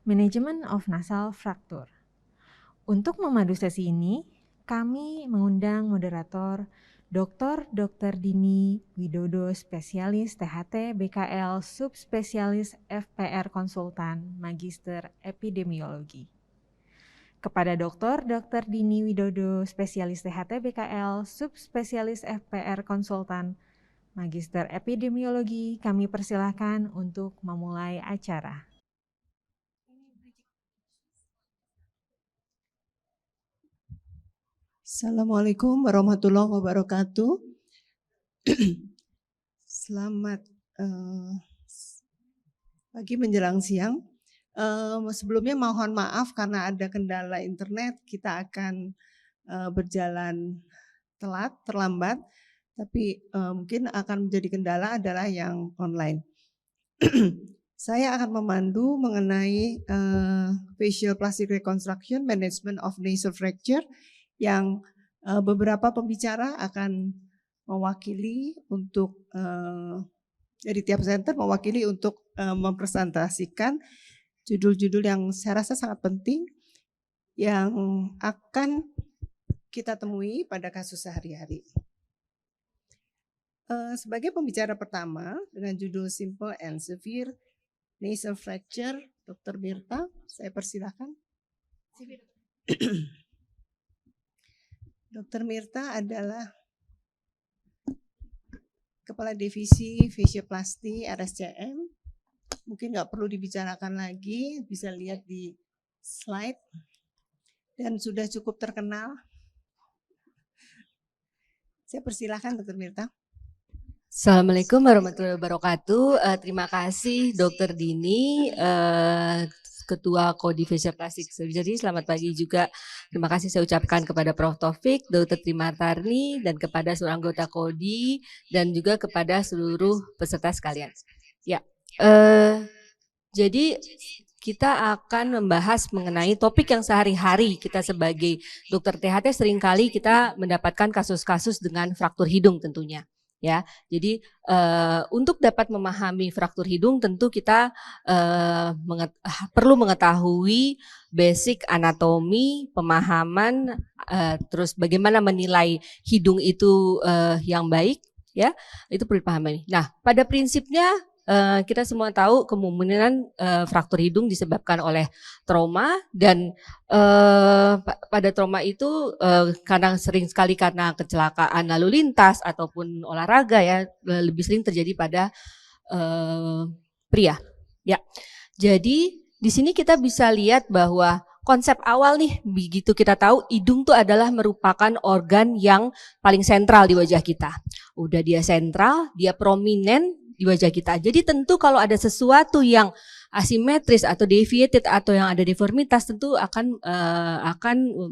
Management of Nasal Fracture. Untuk memadu sesi ini, kami mengundang moderator Dr. Dini Widodo, spesialis THT BKL, subspesialis FPR konsultan, Magister Epidemiologi. Kepada Dr. Dini Widodo, spesialis THT BKL, subspesialis FPR konsultan, Magister Epidemiologi, kami persilahkan untuk memulai acara. Assalamualaikum warahmatullahi wabarakatuh. Selamat pagi menjelang siang. Sebelumnya mohon maaf karena ada kendala internet, kita akan berjalan terlambat, tapi mungkin akan menjadi kendala adalah yang online. Saya akan memandu mengenai facial plastic reconstruction, management of nasal fracture, yang beberapa pembicara akan mewakili untuk dari tiap center mewakili untuk mempresentasikan judul-judul yang saya rasa sangat penting yang akan kita temui pada kasus sehari-hari. Sebagai pembicara pertama dengan judul Simple and Severe Nasal Fracture, Dr. Mirta, saya persilahkan. Dr. Mirta adalah Kepala Divisi Fisioplasti RSCM. Mungkin nggak perlu dibicarakan lagi, bisa lihat di slide. Dan sudah cukup terkenal. Saya persilahkan Dr. Mirta. Assalamualaikum warahmatullahi wabarakatuh. Terima kasih Dr. Dini, Ketua Kodi Facial Plastic Surgery. Selamat pagi juga. Terima kasih saya ucapkan kepada Prof. Taufik, Dr. Trimartarni, dan kepada seluruh anggota Kodi, dan juga kepada seluruh peserta sekalian. Ya, jadi kita akan membahas mengenai topik yang sehari-hari kita sebagai dokter THT seringkali kita mendapatkan kasus-kasus dengan fraktur hidung tentunya. Ya, jadi untuk dapat memahami fraktur hidung tentu kita perlu mengetahui basic anatomi, pemahaman, terus bagaimana menilai hidung itu yang baik, ya itu perlu dipahami. Nah, pada prinsipnya kita semua tahu kemungkinan fraktur hidung disebabkan oleh trauma dan pada trauma itu kadang sering sekali karena kecelakaan lalu lintas ataupun olahraga ya lebih sering terjadi pada pria. Ya, jadi di sini kita bisa lihat bahwa konsep awal nih begitu kita tahu hidung itu adalah merupakan organ yang paling sentral di wajah kita. Udah dia sentral, dia prominent di wajah kita. Jadi tentu kalau ada sesuatu yang asimetris atau deviated atau yang ada deformitas tentu akan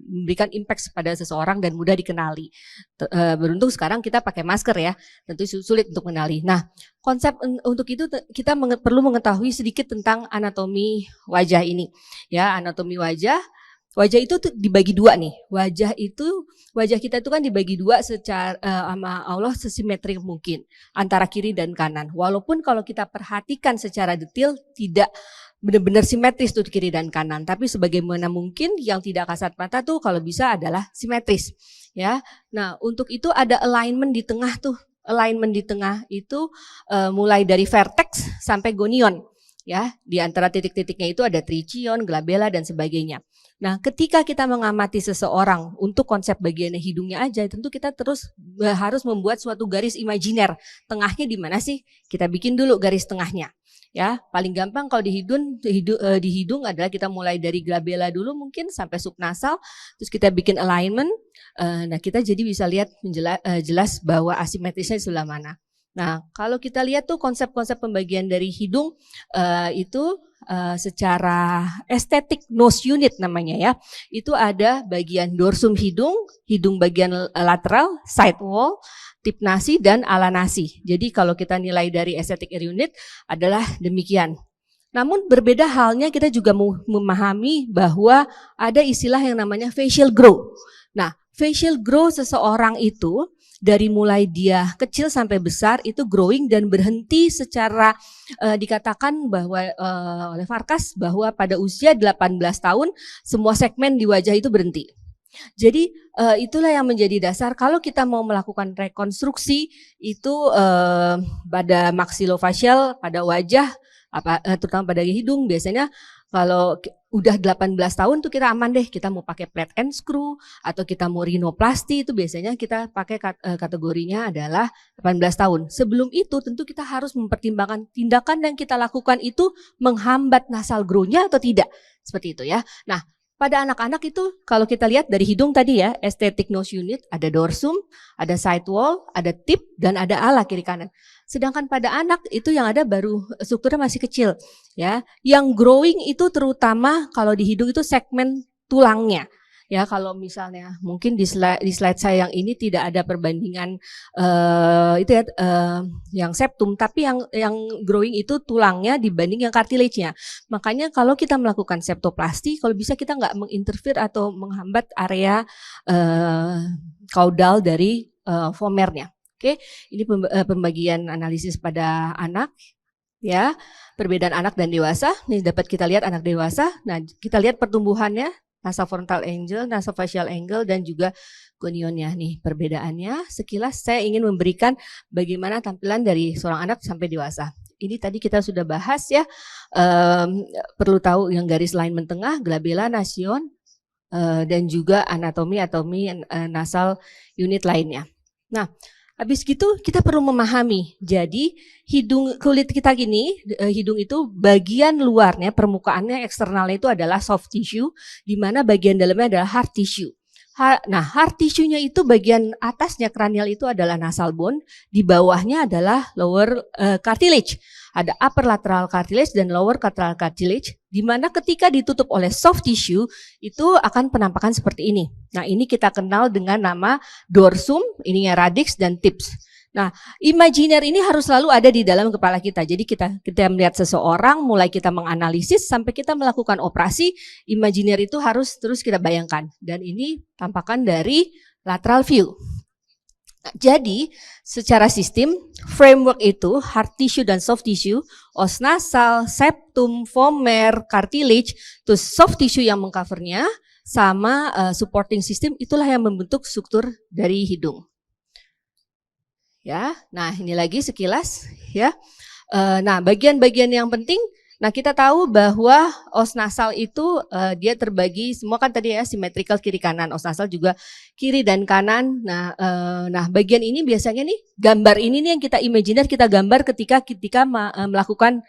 memberikan impact pada seseorang dan mudah dikenali. Beruntung sekarang kita pakai masker ya, tentu sulit untuk mengenali. Nah, konsep untuk itu kita perlu mengetahui sedikit tentang anatomi wajah ini. Ya, anatomi wajah. Wajah itu dibagi dua nih. Wajah kita itu kan dibagi dua secara sama Allah sesimetrik mungkin antara kiri dan kanan. Walaupun kalau kita perhatikan secara detail tidak benar-benar simetris tuh kiri dan kanan, tapi sebagaimana mungkin yang tidak kasat mata tuh kalau bisa adalah simetris. Ya. Nah, untuk itu ada alignment di tengah tuh. Alignment di tengah itu mulai dari vertex sampai gonion. Ya, di antara titik-titiknya itu ada trichion, glabella dan sebagainya. Nah, ketika kita mengamati seseorang untuk konsep bagiannya hidungnya aja, tentu kita terus harus membuat suatu garis imajiner. Tengahnya di mana sih? Kita bikin dulu garis tengahnya. Ya, paling gampang kalau di hidung adalah kita mulai dari glabella dulu mungkin sampai subnasal, terus kita bikin alignment. Nah, kita jadi bisa lihat jelas bahwa asimetrisnya di sebelah mana. Nah, kalau kita lihat tuh konsep-konsep pembagian dari hidung itu secara estetik nose unit namanya ya. Itu ada bagian dorsum hidung, hidung bagian lateral, side wall, tip nasi dan ala nasi. Jadi kalau kita nilai dari estetik unit adalah demikian. Namun berbeda halnya kita juga memahami bahwa ada istilah yang namanya facial grow. Nah, facial grow seseorang itu dari mulai dia kecil sampai besar itu growing dan berhenti secara dikatakan bahwa oleh Farkas bahwa pada usia 18 tahun semua segmen di wajah itu berhenti. Jadi itulah yang menjadi dasar kalau kita mau melakukan rekonstruksi itu pada maksilofacial, pada wajah, terutama pada hidung biasanya kalau udah 18 tahun tuh kita aman deh, kita mau pakai plate and screw atau kita mau rhinoplasty itu biasanya kita pakai kategorinya adalah 18 tahun. Sebelum itu tentu kita harus mempertimbangkan tindakan yang kita lakukan itu menghambat nasal grow-nya atau tidak. Seperti itu ya. Nah, pada anak-anak itu kalau kita lihat dari hidung tadi ya, aesthetic nose unit, ada dorsum, ada side wall, ada tip, dan ada ala kiri kanan. Sedangkan pada anak itu yang ada baru strukturnya masih kecil ya. Yang growing itu terutama kalau di hidung itu segmen tulangnya. Ya, kalau misalnya mungkin di slide saya yang ini tidak ada perbandingan itu ya yang septum, tapi yang growing itu tulangnya dibanding yang cartilage-nya. Makanya kalau kita melakukan septoplasti, kalau bisa kita nggak menginterfere atau menghambat area caudal dari vomernya. Oke, ini pembagian analisis pada anak. Ya, perbedaan anak dan dewasa. Ini dapat kita lihat anak dewasa. Nah, kita lihat pertumbuhannya. Nasofrontal angle, nasofacial angle, dan juga gonionnya. Nih perbedaannya sekilas saya ingin memberikan bagaimana tampilan dari seorang anak sampai dewasa. Ini tadi kita sudah bahas ya, perlu tahu yang garis alignment tengah, glabella, nasion, dan juga anatomi nasal unit lainnya. Nah, habis gitu kita perlu memahami, jadi hidung kulit kita gini, hidung itu bagian luarnya, permukaannya, eksternalnya itu adalah soft tissue, di mana bagian dalamnya adalah hard tissue. Nah, hard tissue-nya itu bagian atasnya kranial itu adalah nasal bone, di bawahnya adalah lower cartilage. Ada upper lateral cartilage dan lower lateral cartilage, di mana ketika ditutup oleh soft tissue itu akan penampakan seperti ini. Nah, ini kita kenal dengan nama dorsum, ininya radix dan tips. Nah, imaginer ini harus selalu ada di dalam kepala kita. Jadi kita melihat seseorang, mulai kita menganalisis sampai kita melakukan operasi, imaginer itu harus terus kita bayangkan. Dan ini tampakan dari lateral view. Jadi secara sistem framework itu hard tissue dan soft tissue, os nasal, septum, vomer, cartilage, terus soft tissue yang mengcovernya sama supporting system itulah yang membentuk struktur dari hidung. Ya, nah ini lagi sekilas ya. Nah bagian-bagian yang penting. Nah kita tahu bahwa os nasal itu dia terbagi semua kan tadi ya symmetrical kiri kanan, os nasal juga kiri dan kanan. Nah bagian ini biasanya nih gambar ini nih yang kita imaginer kita gambar ketika melakukan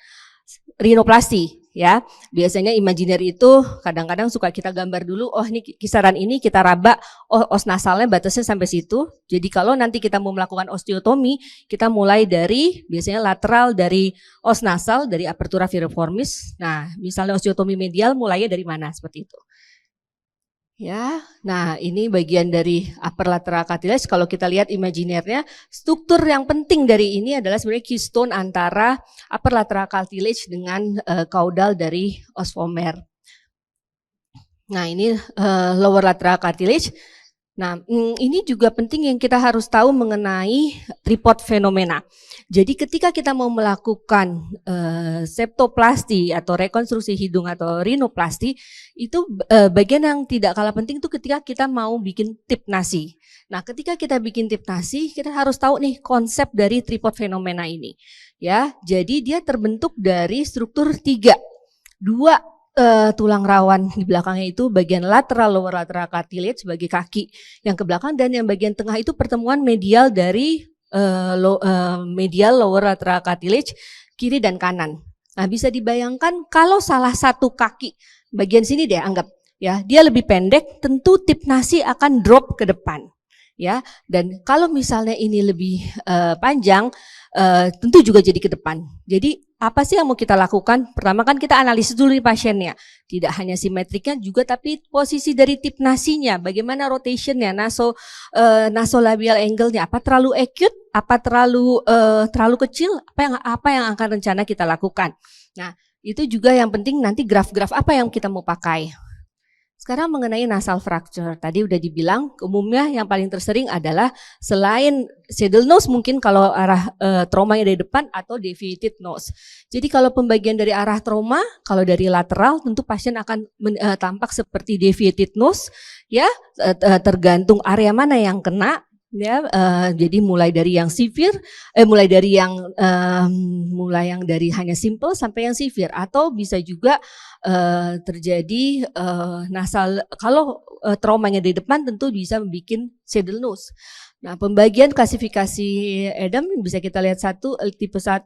rhinoplasty ya. Biasanya imaginer itu kadang-kadang suka kita gambar dulu, oh ini kisaran ini kita raba, oh os nasalnya batasnya sampai situ. Jadi kalau nanti kita mau melakukan osteotomi, kita mulai dari biasanya lateral dari os nasal, dari apertura piriformis. Nah, misalnya osteotomi medial mulainya dari mana seperti itu. Ya, nah ini bagian dari upper lateral cartilage. Kalau kita lihat imaginernya, struktur yang penting dari ini adalah sebenarnya keystone antara upper lateral cartilage dengan caudal dari os vomer. Nah ini lower lateral cartilage. Nah ini juga penting yang kita harus tahu mengenai tripod fenomena. Jadi ketika kita mau melakukan septoplasti atau rekonstruksi hidung atau rhinoplasti, itu bagian yang tidak kalah penting itu ketika kita mau bikin tip nasi. Nah ketika kita bikin tip nasi, kita harus tahu nih konsep dari tripod fenomena ini. Ya, jadi dia terbentuk dari struktur 3. 2 tulang rawan di belakangnya itu bagian lateral lower lateral cartilage sebagai kaki yang ke belakang, dan yang bagian tengah itu pertemuan medial dari medial lower lateral cartilage kiri dan kanan. Nah bisa dibayangkan kalau salah satu kaki bagian sini deh anggap ya dia lebih pendek, tentu tip nasi akan drop ke depan ya. Dan kalau misalnya ini lebih panjang, tentu juga jadi ke depan. Jadi apa sih yang mau kita lakukan? Pertama kan kita analisis dulu nih pasiennya. Tidak hanya simetriknya juga tapi posisi dari tip nasinya, bagaimana rotationnya, nasolabial angle-nya, apa terlalu acute, apa terlalu kecil, apa yang akan rencana kita lakukan. Nah, itu juga yang penting nanti graf-graf apa yang kita mau pakai. Sekarang mengenai nasal fracture, tadi udah dibilang umumnya yang paling tersering adalah selain saddle nose mungkin kalau arah traumanya dari depan atau deviated nose. Jadi kalau pembagian dari arah trauma, kalau dari lateral tentu pasien akan tampak seperti deviated nose, ya tergantung area mana yang kena. Ya, jadi mulai dari yang severe, mulai dari yang dari hanya simple sampai yang severe, atau bisa juga terjadi nasal. Kalau traumanya di depan tentu bisa membuat saddle nose. Nah, pembagian klasifikasi Adam bisa kita lihat tipe 1,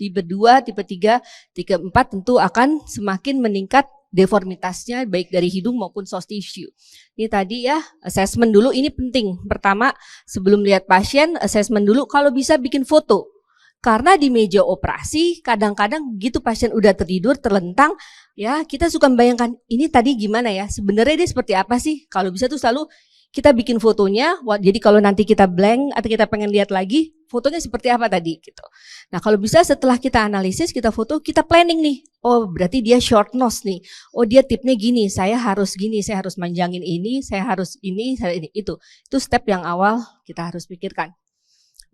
tipe 2, tipe 3, tipe 4 tentu akan semakin meningkat deformitasnya baik dari hidung maupun soft tissue. Ini tadi ya, assessment dulu ini penting. Pertama, sebelum lihat pasien, assessment dulu kalau bisa bikin foto. Karena di meja operasi kadang-kadang begitu pasien udah tertidur, terlentang, ya kita suka membayangkan ini tadi gimana ya, sebenarnya dia seperti apa sih? Kalau bisa tuh selalu kita bikin fotonya, jadi kalau nanti kita blank atau kita pengen lihat lagi, fotonya seperti apa tadi gitu. Nah kalau bisa setelah kita analisis, kita foto, kita planning nih. Oh berarti dia short nose nih. Oh dia tipnya gini, saya harus gini, saya harus manjangin ini, saya harus ini, saya ini. Itu step yang awal kita harus pikirkan.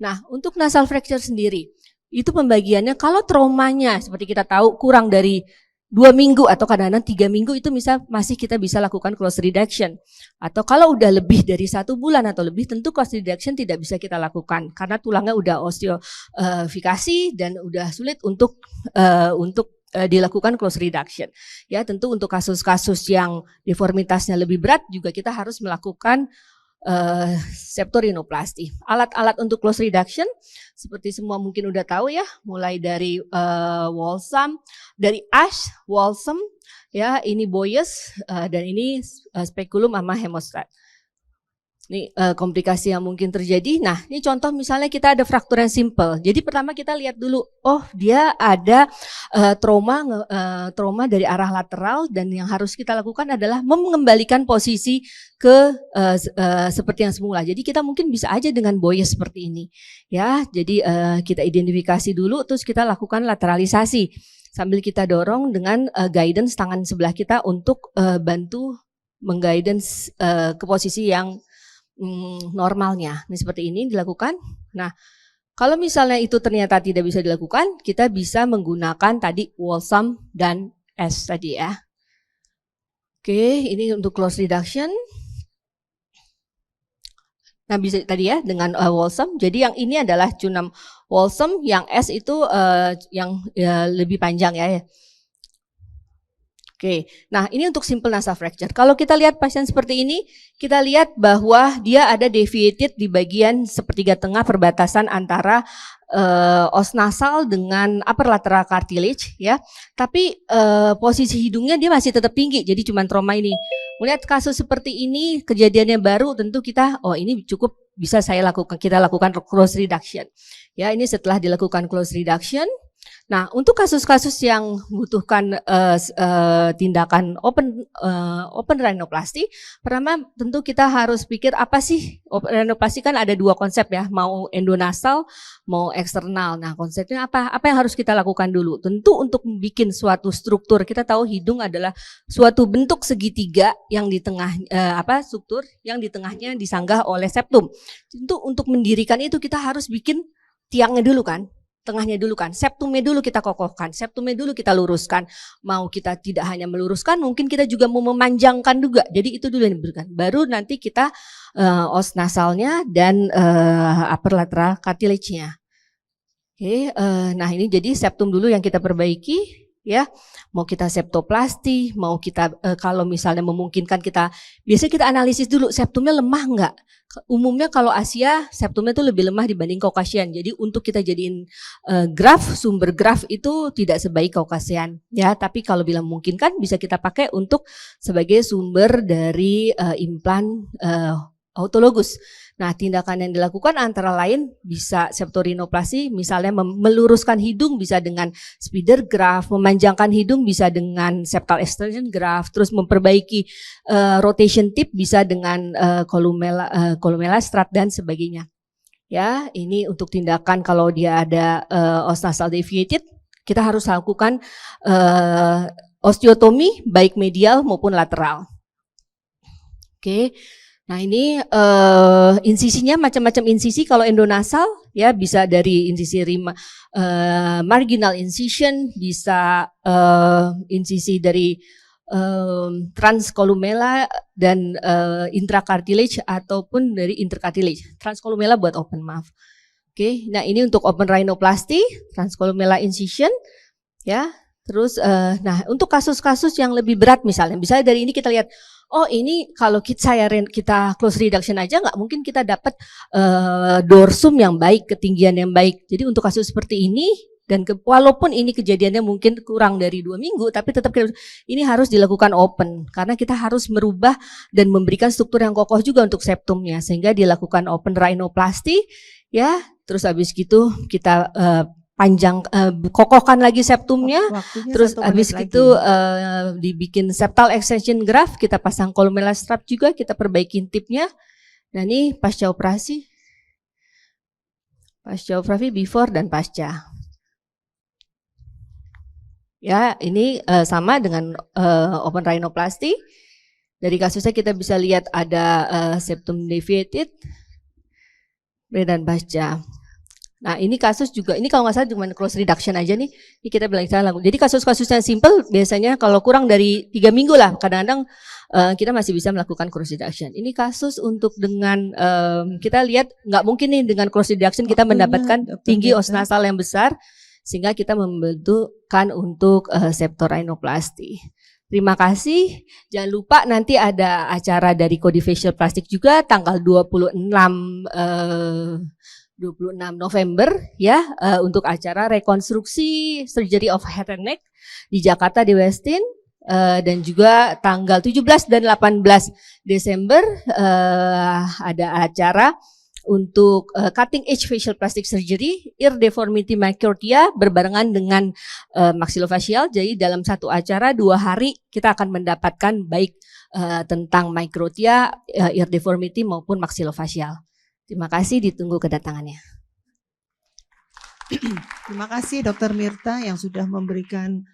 Nah untuk nasal fracture sendiri, itu pembagiannya kalau traumanya seperti kita tahu kurang dari 2 minggu atau kadang-kadang 3 minggu itu masih kita bisa lakukan close reduction. Atau kalau udah lebih dari 1 bulan atau lebih tentu close reduction tidak bisa kita lakukan karena tulangnya udah osteofikasi dan udah sulit untuk dilakukan close reduction. Ya tentu untuk kasus-kasus yang deformitasnya lebih berat juga kita harus melakukan septorinoplasti. Alat-alat untuk close reduction seperti semua mungkin udah tahu ya, mulai dari Walsam, dari Ash, Walsam, ya ini Boyes dan ini speculum sama hemostat. Ini komplikasi yang mungkin terjadi. Nah, ini contoh misalnya kita ada fraktur yang simple. Jadi pertama kita lihat dulu, oh dia ada trauma dari arah lateral dan yang harus kita lakukan adalah mengembalikan posisi ke seperti yang semula. Jadi kita mungkin bisa aja dengan Boyes seperti ini. Ya, jadi kita identifikasi dulu terus kita lakukan lateralisasi sambil kita dorong dengan guidance tangan sebelah kita untuk bantu mengguidance ke posisi yang normalnya. Ini seperti ini dilakukan. Nah, kalau misalnya itu ternyata tidak bisa dilakukan, kita bisa menggunakan tadi Walsam dan S tadi ya. Oke, ini untuk close reduction. Nah, bisa tadi ya dengan Walsam. Jadi yang ini adalah cunam Walsam, yang S itu yang lebih panjang ya. Oke, nah ini untuk simple nasal fracture. Kalau kita lihat pasien seperti ini, kita lihat bahwa dia ada deviated di bagian sepertiga tengah perbatasan antara os nasal dengan upper lateral cartilage ya. Tapi posisi hidungnya dia masih tetap tinggi, jadi cuma trauma ini. Melihat kasus seperti ini, kejadiannya baru, tentu kita, oh ini cukup bisa kita lakukan close reduction. Ya, ini setelah dilakukan close reduction. Nah, untuk kasus-kasus yang membutuhkan tindakan open rhinoplasty, pertama tentu kita harus pikir apa sih open rhinoplasty, kan ada 2 konsep ya, mau endonasal, mau eksternal. Nah, konsepnya apa? Apa yang harus kita lakukan dulu? Tentu untuk membuat suatu struktur, kita tahu hidung adalah suatu bentuk segitiga yang di tengah struktur yang di tengahnya disanggah oleh septum. Tentu untuk mendirikan itu kita harus bikin tiangnya dulu kan. Tengahnya dulu kan, septumnya dulu kita kokohkan, septumnya dulu kita luruskan. Mau kita tidak hanya meluruskan, mungkin kita juga mau memanjangkan juga. Jadi itu dulu yang diberikan. Baru nanti kita os nasalnya dan upper lateral cartilage-nya. Oke, nah ini jadi septum dulu yang kita perbaiki. Ya, mau kita septoplasti, mau kita kalau misalnya memungkinkan biasanya kita analisis dulu septumnya lemah enggak. Umumnya kalau Asia septumnya itu lebih lemah dibanding Caucasian. Jadi untuk kita jadiin sumber graf itu tidak sebaik Caucasian ya, tapi kalau bila memungkinkan bisa kita pakai untuk sebagai sumber dari implan autologus. Nah, tindakan yang dilakukan antara lain bisa septorinoplasti, misalnya meluruskan hidung bisa dengan spider graft, memanjangkan hidung bisa dengan septal extension graft, terus memperbaiki rotation tip bisa dengan columella strat dan sebagainya. Ya, ini untuk tindakan kalau dia ada os nasal deviated, kita harus lakukan osteotomi baik medial maupun lateral. Oke. Nah ini insisinya macam-macam insisi. Kalau endonasal ya bisa dari insisi marginal incision, bisa insisi dari transcolumella dan intracartilage ataupun dari intercartilage. Transcolumella buat open, maaf. Oke. Nah ini untuk open rhinoplasty, transcolumella incision, ya. Terus, nah untuk kasus-kasus yang lebih berat misalnya dari ini kita lihat, oh ini kalau kita close reduction aja nggak mungkin kita dapat dorsum yang baik, ketinggian yang baik. Jadi untuk kasus seperti ini, dan walaupun ini kejadiannya mungkin kurang dari 2 minggu, tapi tetap ini harus dilakukan open. Karena kita harus merubah dan memberikan struktur yang kokoh juga untuk septumnya. Sehingga dilakukan open rhinoplasty, ya. Terus habis gitu kita kokohkan lagi septumnya, terus habis itu dibikin septal extension graft, kita pasang columella strap juga, kita perbaikin tipnya. Nah ini pasca operasi before dan pasca. Ya ini sama dengan open rhinoplasty. Dari kasusnya kita bisa lihat ada septum deviated dan pasca. Nah ini kasus juga, ini kalau nggak salah cuma close reduction aja nih, ini kita bilang salah. Jadi kasus-kasus yang simple biasanya kalau kurang dari 3 minggu lah, kadang-kadang kita masih bisa melakukan close reduction. Ini kasus untuk dengan, kita lihat nggak mungkin nih dengan close reduction kita mendapatkan tinggi os nasal yang besar, sehingga kita membutuhkan untuk septorhinoplasty. Terima kasih. Jangan lupa nanti ada acara dari Codifacial Plastic juga tanggal 26 November ya, untuk acara rekonstruksi surgery of head and neck di Jakarta di Westin, dan juga tanggal 17 dan 18 Desember ada acara untuk cutting edge facial plastic surgery ear deformity microtia berbarengan dengan maxillofacial. Jadi dalam satu acara 2 hari kita akan mendapatkan baik tentang microtia, ear deformity maupun maxillofacial. Terima kasih, ditunggu kedatangannya. Terima kasih Dr. Mirta yang sudah memberikan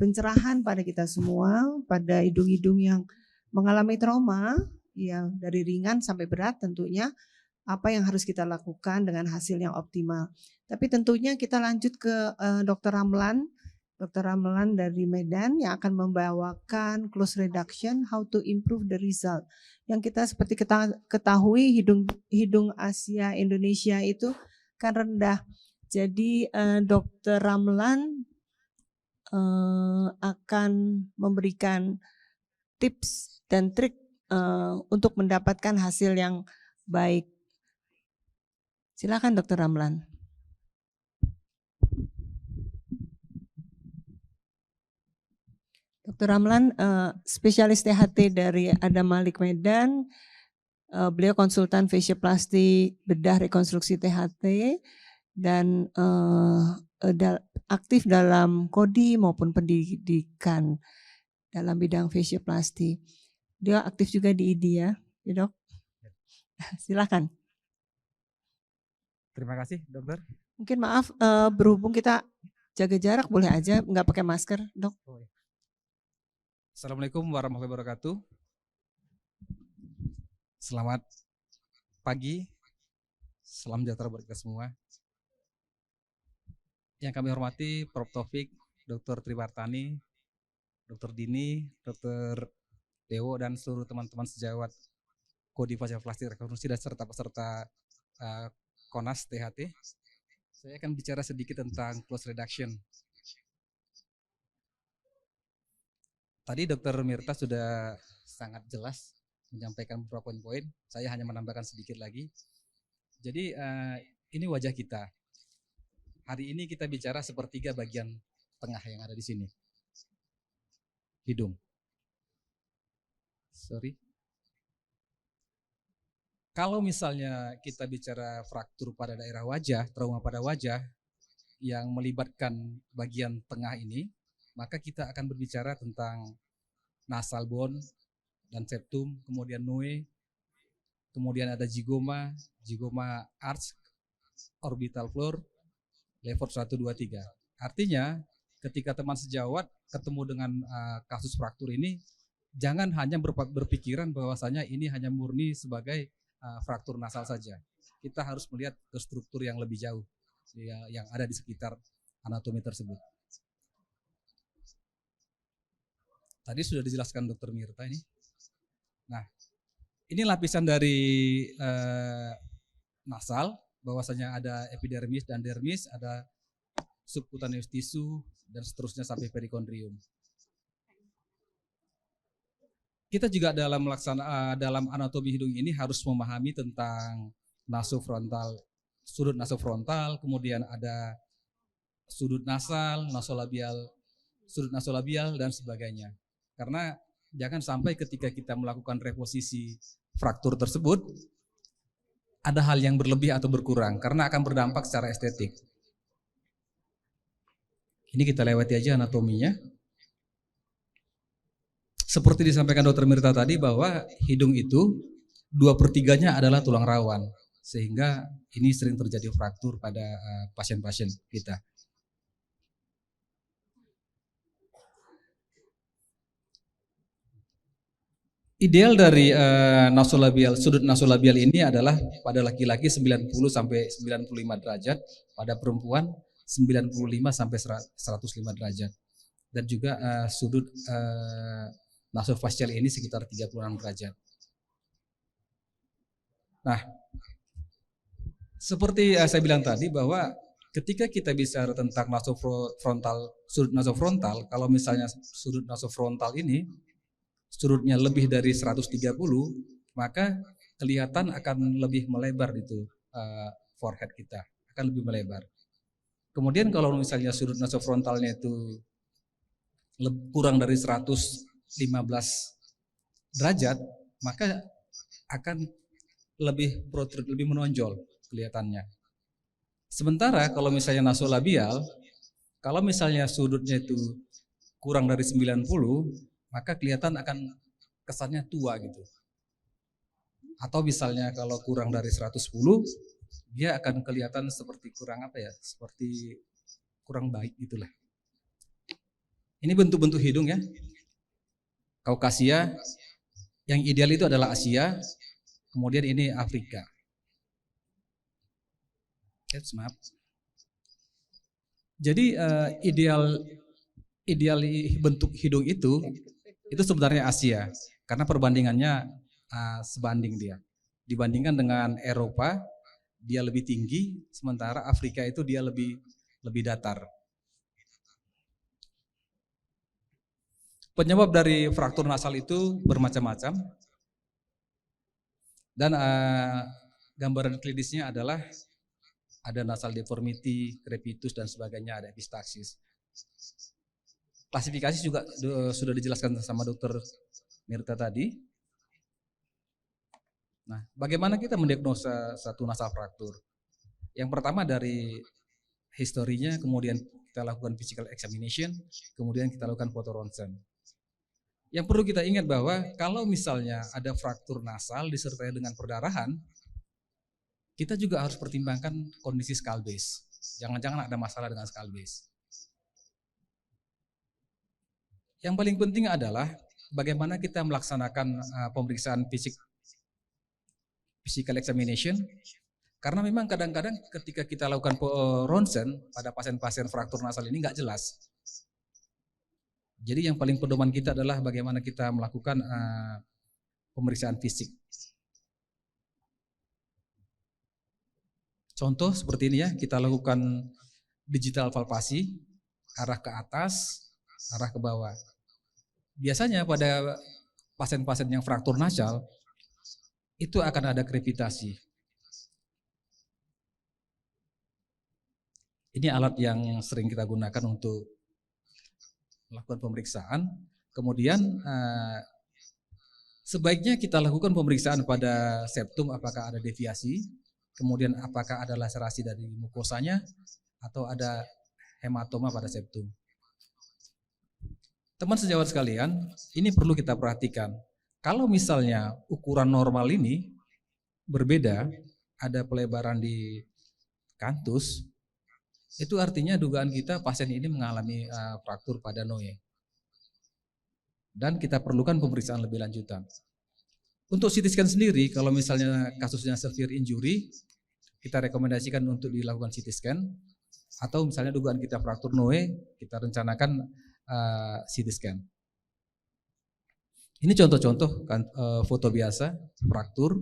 pencerahan pada kita semua, pada hidung-hidung yang mengalami trauma, ya dari ringan sampai berat tentunya, apa yang harus kita lakukan dengan hasil yang optimal. Tapi tentunya kita lanjut ke Dr. Ramlan dari Medan yang akan membawakan close reduction, how to improve the result. Yang kita seperti kita ketahui hidung Asia Indonesia itu kan rendah. Jadi Dr. Ramlan akan memberikan tips dan trik untuk mendapatkan hasil yang baik. Silakan Dr. Ramlan. Dr. Ramlan, spesialis THT dari Adam Malik Medan. Beliau konsultan fasioplasti bedah rekonstruksi THT dan aktif dalam kodi maupun pendidikan dalam bidang fasioplasti. Dia aktif juga di IDI ya Dok? Silakan. Terima kasih dokter. Mungkin maaf berhubung kita jaga jarak boleh aja nggak pakai masker Dok. Assalamualaikum warahmatullahi wabarakatuh. Selamat pagi, salam sejahtera buat kita semua. Yang kami hormati Prof. Taufik, Dr. Triwartani, Dr. Dini, Dr. Dewo, dan seluruh teman-teman sejawat Kodi Facial Plastik Rekonstruksi dan serta peserta Konas THT. Saya akan bicara sedikit tentang close reduction. Tadi Dr. Mirta sudah sangat jelas menyampaikan beberapa poin-poin. Saya hanya menambahkan sedikit lagi. Jadi ini wajah kita. Hari ini kita bicara sepertiga bagian tengah yang ada di sini. Hidung. Sorry. Kalau misalnya kita bicara fraktur pada daerah wajah, trauma pada wajah yang melibatkan bagian tengah ini, maka kita akan berbicara tentang nasal bone dan septum, kemudian noe, kemudian ada zygoma arch, orbital floor, level 1, 2, 3. Artinya ketika teman sejawat ketemu dengan kasus fraktur ini, jangan hanya berpikiran bahwasanya ini hanya murni sebagai fraktur nasal saja. Kita harus melihat ke struktur yang lebih jauh ya, yang ada di sekitar anatomi tersebut. Tadi sudah dijelaskan Dr. Mirta ini. Nah, ini lapisan dari nasal, bahwasanya ada epidermis dan dermis, ada subcutaneous tissue, dan seterusnya sampai perikondrium. Kita juga dalam anatomi hidung ini harus memahami tentang nasofrontal, sudut nasofrontal, kemudian ada sudut nasal, sudut nasolabial, dan sebagainya. Karena jangan sampai ketika kita melakukan reposisi fraktur tersebut, ada hal yang berlebih atau berkurang, karena akan berdampak secara estetik. Ini kita lewati aja anatominya. Seperti disampaikan Dr. Mirta tadi bahwa hidung itu 2/3-nya adalah tulang rawan, sehingga ini sering terjadi fraktur pada pasien-pasien kita. Ideal dari sudut nasolabial ini adalah pada laki-laki 90 sampai 95 derajat, pada perempuan 95 sampai 105 derajat. Dan juga sudut nasofasial ini sekitar 36 derajat. Nah, seperti saya bilang tadi bahwa ketika kita bicara tentang sudut nasofrontal, kalau misalnya sudut nasofrontal ini sudutnya lebih dari 130, maka kelihatan akan lebih melebar itu forehead kita, akan lebih melebar. Kemudian kalau misalnya sudut nasofrontalnya itu kurang dari 115 derajat, maka akan lebih protrude, lebih menonjol kelihatannya. Sementara kalau misalnya nasolabial, kalau misalnya sudutnya itu kurang dari 90, maka kelihatan akan kesannya tua gitu. Atau misalnya kalau kurang dari 110, dia akan kelihatan seperti kurang seperti kurang baik gitulah. Ini bentuk-bentuk hidung ya. Kaukasia, yang ideal itu adalah Asia, kemudian ini Afrika. Maaf. Jadi ideal bentuk hidung itu sebenarnya Asia, karena perbandingannya sebanding dia. Dibandingkan dengan Eropa, dia lebih tinggi, sementara Afrika itu dia lebih datar. Penyebab dari fraktur nasal itu bermacam-macam, dan gambaran klinisnya adalah ada nasal deformity, crepitus, dan sebagainya, ada epistaxis. Klasifikasi juga sudah dijelaskan sama Dr. Mirta tadi. Nah, bagaimana kita mendiagnosa satu nasal fraktur? Yang pertama dari historinya, kemudian kita lakukan physical examination, kemudian kita lakukan foto ronsen. Yang perlu kita ingat bahwa kalau misalnya ada fraktur nasal disertai dengan perdarahan, kita juga harus pertimbangkan kondisi skull base. Jangan-jangan ada masalah dengan skull base. Yang paling penting adalah bagaimana kita melaksanakan pemeriksaan physical examination, karena memang kadang-kadang ketika kita lakukan ronsen pada pasien-pasien fraktur nasal ini nggak jelas. Jadi yang paling pedoman kita adalah bagaimana kita melakukan pemeriksaan fisik. Contoh seperti ini ya, kita lakukan digital palpasi, arah ke atas, arah ke bawah. Biasanya pada pasien-pasien yang fraktur nasal, itu akan ada krepitasi. Ini alat yang sering kita gunakan untuk melakukan pemeriksaan. Kemudian sebaiknya kita lakukan pemeriksaan pada septum apakah ada deviasi, kemudian apakah ada laserasi dari mukosanya, atau ada hematoma pada septum. Teman sejawat sekalian, ini perlu kita perhatikan. Kalau misalnya ukuran normal ini berbeda, ada pelebaran di kantus, itu artinya dugaan kita pasien ini mengalami fraktur pada noe. dan kita perlukan pemeriksaan lebih lanjutan. Untuk CT scan sendiri, kalau misalnya kasusnya severe injury, kita rekomendasikan untuk dilakukan CT scan, atau misalnya dugaan kita fraktur noe, kita rencanakan CT scan. Ini contoh-contoh kan, foto biasa, fraktur,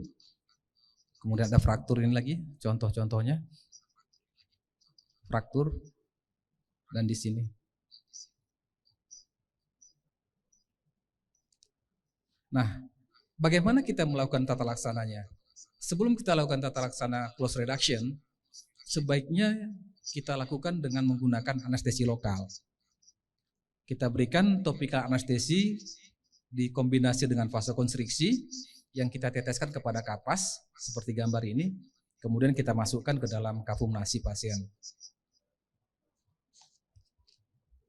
kemudian ada fraktur ini lagi, contoh-contohnya, fraktur, dan di sini. Nah, bagaimana kita melakukan tata laksananya? Sebelum kita lakukan tata laksana close reduction, sebaiknya kita lakukan dengan menggunakan anestesi lokal. Kita berikan topikal anestesi dikombinasi dengan vasokonstriksi yang kita teteskan kepada kapas seperti gambar ini, kemudian kita masukkan ke dalam kafum nasi pasien.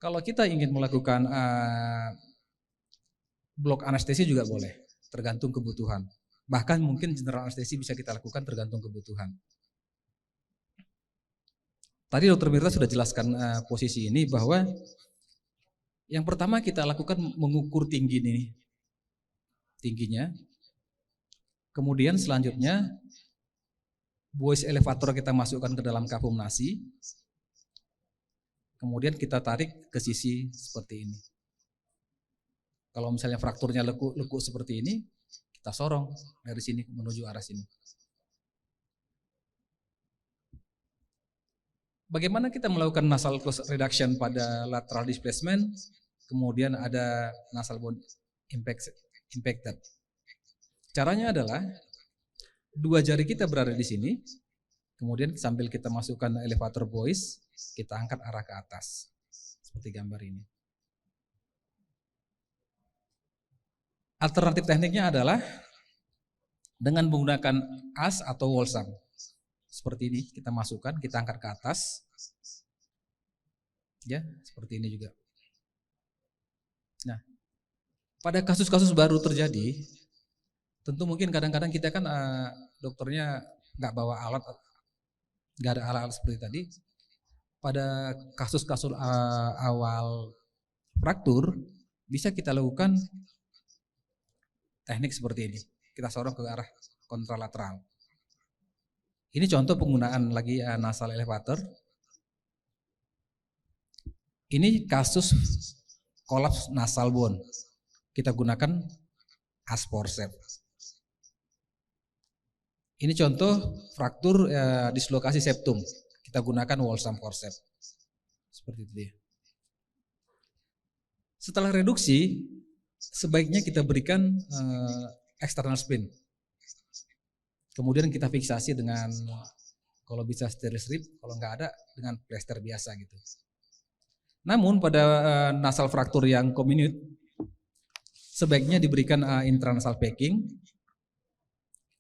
Kalau kita ingin melakukan blok anestesi juga boleh, tergantung kebutuhan. Bahkan mungkin general anestesi bisa kita lakukan tergantung kebutuhan. Tadi Dr. Mirta sudah jelaskan posisi ini bahwa yang pertama kita lakukan mengukur tinggi ini, tingginya. Kemudian selanjutnya voice elevator kita masukkan ke dalam kafum nasi. Kemudian kita tarik ke sisi seperti ini. Kalau misalnya frakturnya lekuk seperti ini, kita sorong dari sini menuju arah sini. Bagaimana kita melakukan nasal close reduction pada lateral displacement, kemudian ada nasal bone impacted. Caranya adalah dua jari kita berada di sini, kemudian sambil kita masukkan elevator voice, kita angkat arah ke atas, seperti gambar ini. Alternatif tekniknya adalah dengan menggunakan as atau walsam. Seperti ini, kita masukkan, kita angkat ke atas. Ya, seperti ini juga. Nah, pada kasus-kasus baru terjadi, tentu mungkin kadang-kadang kita kan dokternya nggak bawa alat, nggak ada alat-alat seperti tadi. Pada kasus-kasus awal fraktur, bisa kita lakukan teknik seperti ini. Kita sorong ke arah kontralateral. Ini contoh penggunaan lagi nasal elevator. Ini kasus kolaps nasal bone. Kita gunakan as forceps. Ini contoh fraktur dislokasi septum. Kita gunakan walsam forceps. Seperti itu dia. Setelah reduksi, sebaiknya kita berikan external spleen. Kemudian kita fiksasi dengan, kalau bisa steril strip, kalau nggak ada dengan plester biasa gitu. Namun pada nasal fraktur yang comminute, sebaiknya diberikan intranasal packing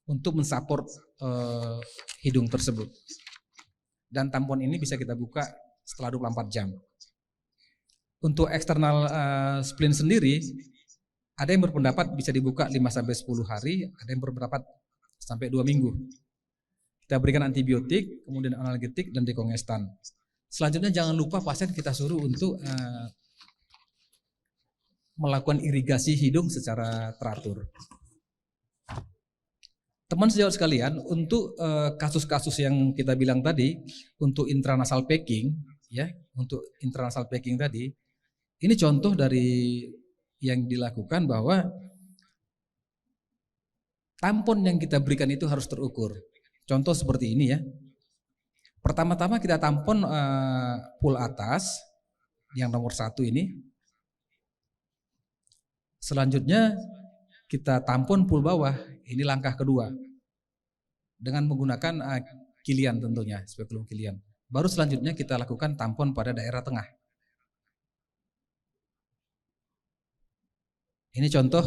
untuk mensupport hidung tersebut. Dan tampon ini bisa kita buka setelah 24 jam. Untuk eksternal spleen sendiri, ada yang berpendapat bisa dibuka 5-10 hari, ada yang berpendapat sampai 2 minggu. Kita berikan antibiotik, kemudian analgetik dan dekongestan. Selanjutnya jangan lupa pasien kita suruh untuk melakukan irigasi hidung secara teratur. Teman sejawat sekalian, untuk kasus-kasus yang kita bilang tadi, untuk intranasal packing, ya, untuk intranasal packing tadi, ini contoh dari yang dilakukan bahwa tampon yang kita berikan itu harus terukur. Contoh seperti ini ya. Pertama-tama kita tampon full atas, yang nomor 1 ini. Selanjutnya kita tampon full bawah, ini langkah kedua. Dengan menggunakan kilian tentunya, spekulum kilian. Baru selanjutnya kita lakukan tampon pada daerah tengah. Ini contoh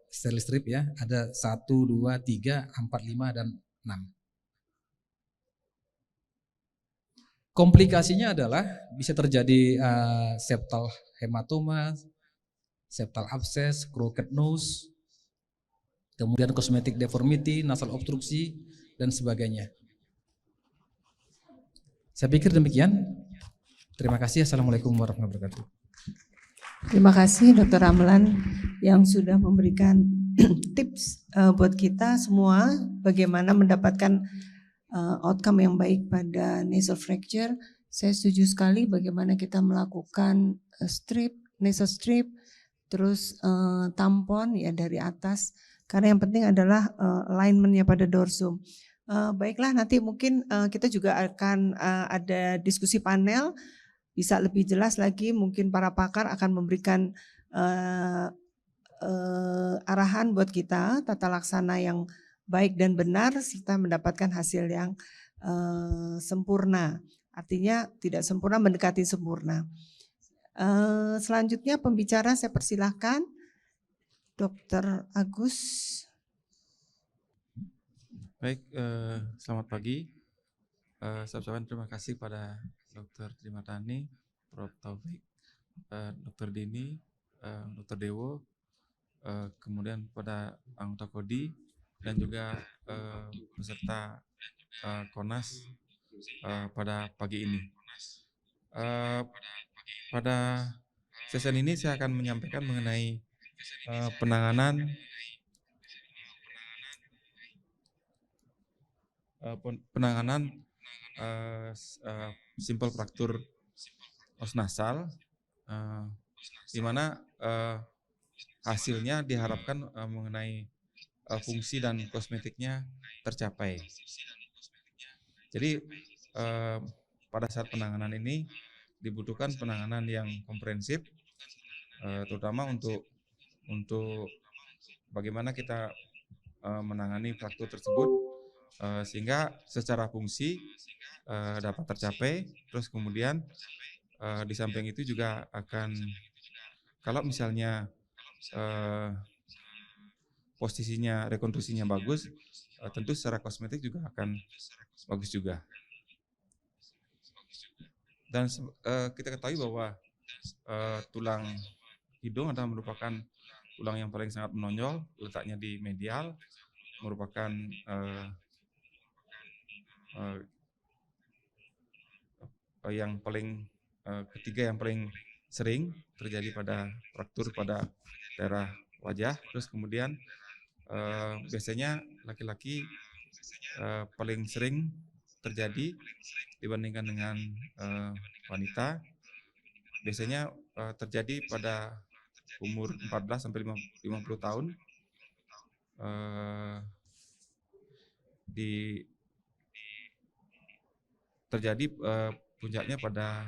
steril strip ya, ada 1, 2, 3, 4, 5, dan 6. Komplikasinya adalah bisa terjadi septal hematoma, septal abscess, crooked nose, kemudian cosmetic deformity, nasal obstruksi, dan sebagainya. Saya pikir demikian. Terima kasih. Assalamualaikum warahmatullahi wabarakatuh. Terima kasih Dr. Ramlan yang sudah memberikan tips buat kita semua bagaimana mendapatkan outcome yang baik pada nasal fracture. Saya setuju sekali bagaimana kita melakukan nasal strip, terus tampon ya dari atas. Karena yang penting adalah alignmentnya pada dorsum. Baiklah, nanti mungkin kita juga akan ada diskusi panel. Bisa lebih jelas lagi, mungkin para pakar akan memberikan arahan buat kita, tata laksana yang baik dan benar, kita mendapatkan hasil yang sempurna. Artinya tidak sempurna mendekati sempurna. Selanjutnya pembicara saya persilahkan Dr. Agus. Baik, selamat pagi. Saya ucapkan terima kasih pada Dr. Trimartani, Prof. Taufik, Dr. Dini, Dr. Dewo, kemudian pada anggota KODI dan juga peserta KONAS pada pagi ini. Pada sesi ini saya akan menyampaikan mengenai penanganan simple fraktur os nasal, di mana hasilnya diharapkan mengenai fungsi dan kosmetiknya tercapai. Jadi pada saat penanganan ini dibutuhkan penanganan yang komprehensif, terutama untuk bagaimana kita menangani fraktur tersebut sehingga secara fungsi dapat tercapai. Terus kemudian di samping itu juga akan, kalau misalnya posisinya rekonstruksinya bagus, tentu secara kosmetik juga akan bagus juga. Dan kita ketahui bahwa tulang hidung adalah merupakan tulang yang paling sangat menonjol, letaknya di medial, merupakan yang paling ketiga yang paling sering terjadi pada fraktur pada daerah wajah. Terus kemudian biasanya laki-laki paling sering terjadi dibandingkan dengan wanita. Biasanya terjadi pada umur 14 sampai 50 tahun. Terjadi puncaknya pada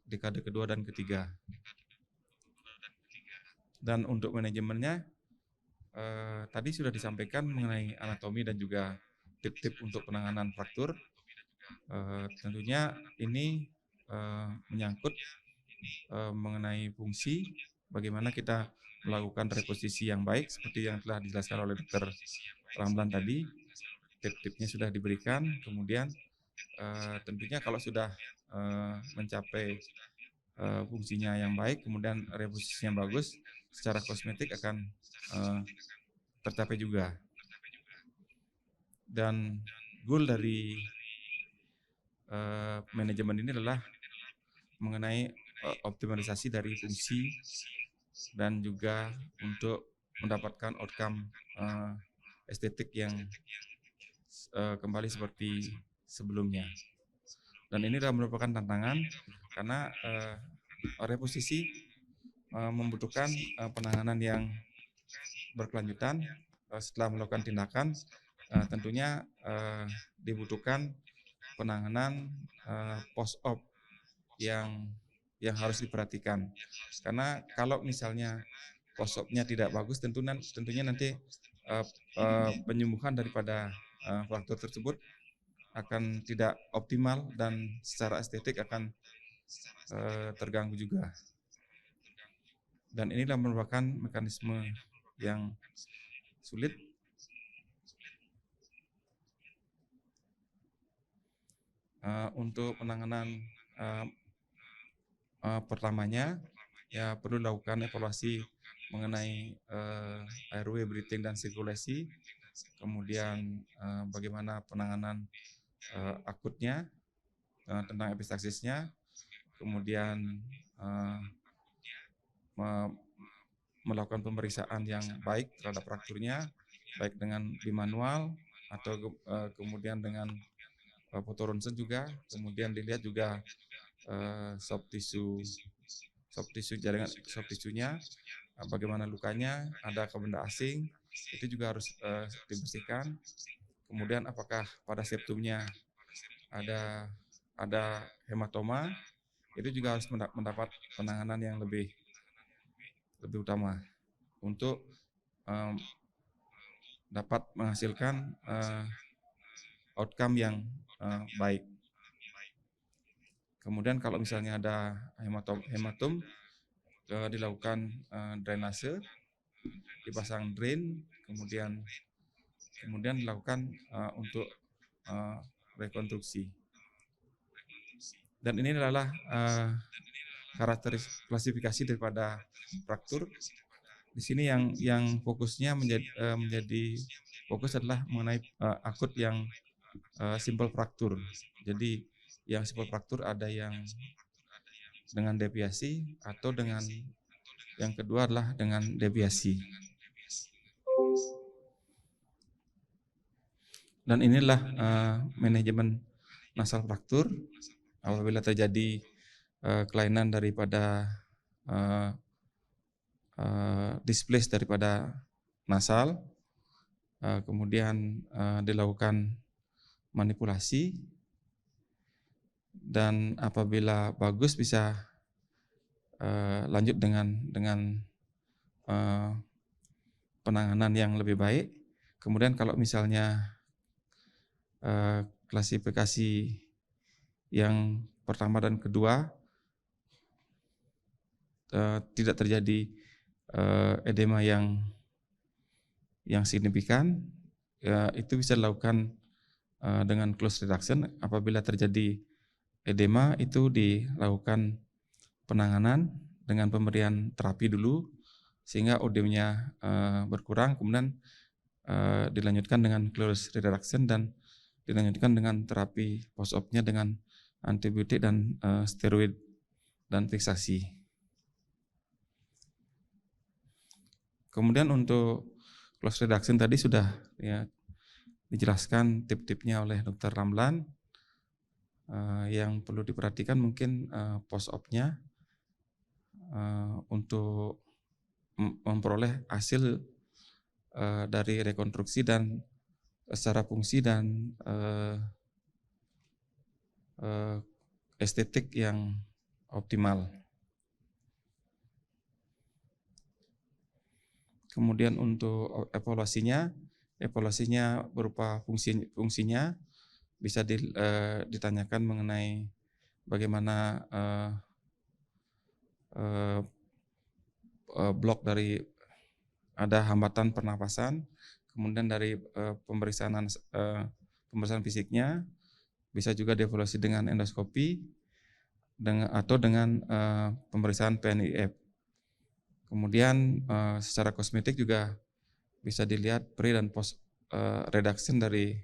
dekade kedua dan ketiga. Dan untuk manajemennya tadi sudah disampaikan mengenai anatomi dan juga tip-tip untuk penanganan fraktur. Tentunya ini menyangkut mengenai fungsi, bagaimana kita melakukan reposisi yang baik seperti yang telah dijelaskan oleh Dr. Ramlan tadi. Tip-tipnya sudah diberikan. Kemudian tentunya kalau sudah mencapai fungsinya yang baik, kemudian reposisinya bagus, secara kosmetik akan tercapai juga. Dan goal dari manajemen ini adalah mengenai optimalisasi dari fungsi dan juga untuk mendapatkan outcome estetik yang kembali seperti sebelumnya. Dan ini adalah merupakan tantangan karena reposisi membutuhkan penanganan yang berkelanjutan. Setelah melakukan tindakan, tentunya dibutuhkan penanganan post-op yang harus diperhatikan. Karena kalau misalnya post-opnya tidak bagus, tentunya nanti penyembuhan daripada fraktur tersebut akan tidak optimal dan secara estetik akan terganggu juga. Dan inilah merupakan mekanisme yang sulit. Untuk penanganan pertamanya ya perlu dilakukan evaluasi mengenai airway, breathing dan sirkulasi. Kemudian bagaimana penanganan akutnya tentang epistaksisnya. Kemudian melakukan pemeriksaan yang baik terhadap frakturnya, baik dengan bimanual atau kemudian dengan foto ronsen juga, kemudian dilihat juga soft tisunya, bagaimana lukanya, ada ke benda asing, itu juga harus dibersihkan. Kemudian apakah pada septumnya ada hematoma, itu juga harus mendapat penanganan yang lebih utama untuk dapat menghasilkan outcome yang baik. Kemudian kalau misalnya ada hematom dilakukan drainase, dipasang drain, kemudian dilakukan untuk rekonstruksi. Dan ini adalah karakteristik klasifikasi daripada fraktur. Di sini yang fokusnya menjadi fokus adalah mengenai akut yang simple fraktur. Jadi yang simple fraktur ada yang dengan deviasi atau dengan yang kedua adalah dengan deviasi. Dan inilah manajemen nasal fraktur apabila terjadi kelainan daripada displace daripada nasal, kemudian dilakukan manipulasi, dan apabila bagus bisa lanjut dengan penanganan yang lebih baik. Kemudian kalau misalnya klasifikasi yang pertama dan kedua tidak terjadi edema yang signifikan, itu bisa dilakukan dengan close reduction. Apabila terjadi edema, itu dilakukan penanganan dengan pemberian terapi dulu sehingga odemnya berkurang, kemudian dilanjutkan dengan close reduction dan dilanjutkan dengan terapi post-op-nya dengan antibiotik dan steroid dan fiksasi. Kemudian untuk close reduction tadi sudah ya dijelaskan tip-tipnya oleh Dr. Ramlan. Yang perlu diperhatikan mungkin post-op-nya untuk memperoleh hasil dari rekonstruksi dan secara fungsi dan estetik yang optimal. Kemudian untuk evaluasinya berupa fungsinya bisa ditanyakan mengenai bagaimana blok dari ada hambatan pernapasan, kemudian dari pemeriksaan fisiknya bisa juga dievaluasi dengan endoskopi atau dengan pemeriksaan PNIF. Kemudian secara kosmetik juga bisa dilihat pre dan post reduction dari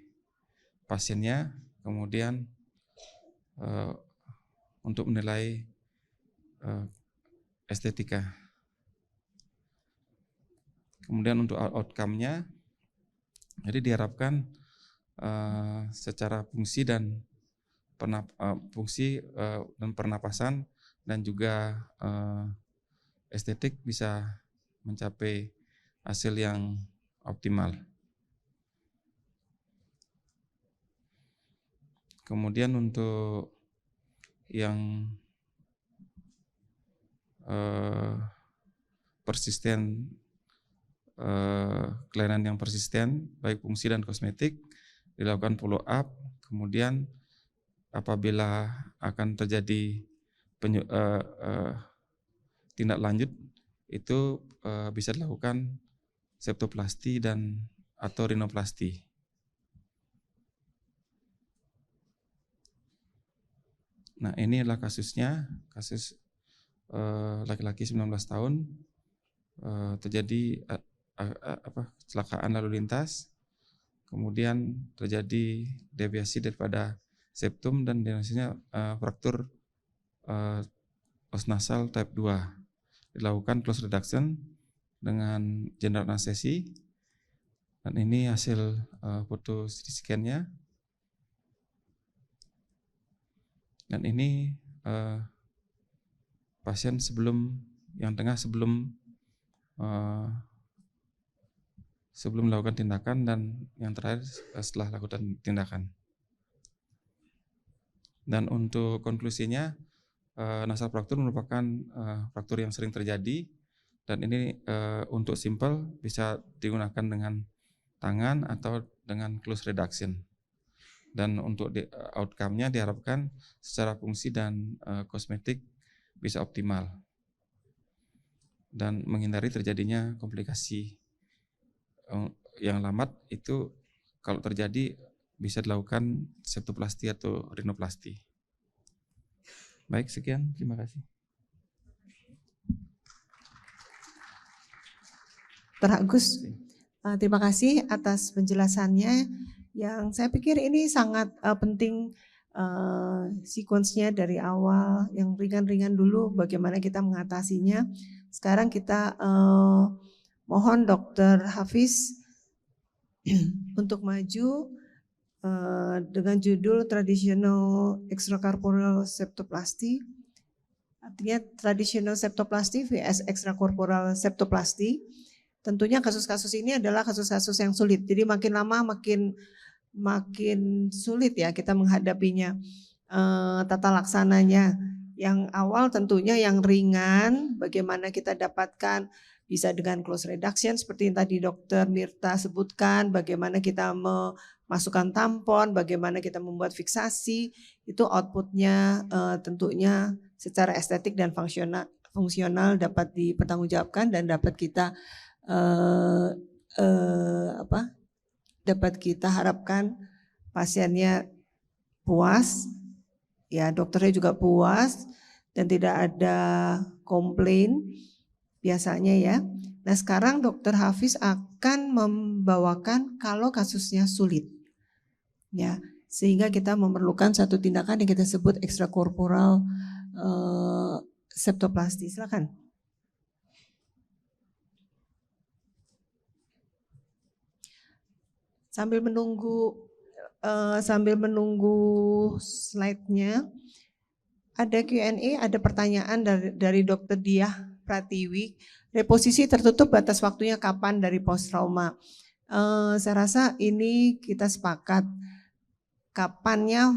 pasiennya, kemudian untuk menilai estetika. Kemudian untuk outcome-nya, jadi diharapkan secara fungsi dan pernapasan dan juga estetik bisa mencapai hasil yang optimal. Kemudian untuk yang persisten, kelainan yang persisten baik fungsi dan kosmetik, dilakukan follow up. Kemudian apabila akan terjadi tindak lanjut, itu bisa dilakukan septoplasti dan atau rinoplasti. Nah, ini adalah kasusnya, kasus laki-laki 19 tahun terjadi kecelakaan lalu lintas, kemudian terjadi deviasi daripada septum dan diagnosisnya fraktur os nasal type 2. dilakukan close reduction dengan general anestesi. Dan ini hasil foto CT scan-nya. Dan ini pasien yang tengah sebelum melakukan tindakan, dan yang terakhir setelah lakukan tindakan. Dan untuk konklusinya, nasal fraktur merupakan fraktur yang sering terjadi, dan ini untuk simple bisa digunakan dengan tangan atau dengan close reduction. Dan untuk outcome-nya diharapkan secara fungsi dan kosmetik bisa optimal dan menghindari terjadinya komplikasi yang lambat. Itu kalau terjadi bisa dilakukan septoplasti atau rinoplasti. Baik, sekian, terima kasih. Dr. Agus, terima kasih atas penjelasannya yang saya pikir ini sangat penting, sequence-nya dari awal yang ringan-ringan dulu bagaimana kita mengatasinya. Sekarang kita mohon Dr. Hafiz untuk maju dengan judul Traditional Extracorporeal Septoplasty. Artinya Traditional Septoplasty vs Extracorporeal Septoplasty. Tentunya kasus-kasus ini adalah kasus-kasus yang sulit. Jadi makin lama makin sulit ya kita menghadapinya. Tata laksananya yang awal tentunya yang ringan, bagaimana kita dapatkan bisa dengan close reduction seperti yang tadi Dr. Mirta sebutkan, bagaimana kita memasukkan tampon, bagaimana kita membuat fiksasi, itu outputnya tentunya secara estetik dan fungsional dapat dipertanggungjawabkan dan dapat kita dapat kita harapkan pasiennya puas, ya dokternya juga puas dan tidak ada komplain biasanya ya. Nah sekarang Dr. Hafiz akan membawakan kalau kasusnya sulit, ya sehingga kita memerlukan satu tindakan yang kita sebut extracorporeal septoplasty. Silakan. Sambil menunggu slide-nya, ada Q&A, ada pertanyaan dari Dr. Diah Pratiwi. Reposisi tertutup batas waktunya kapan dari post trauma? Saya rasa ini kita sepakat kapannya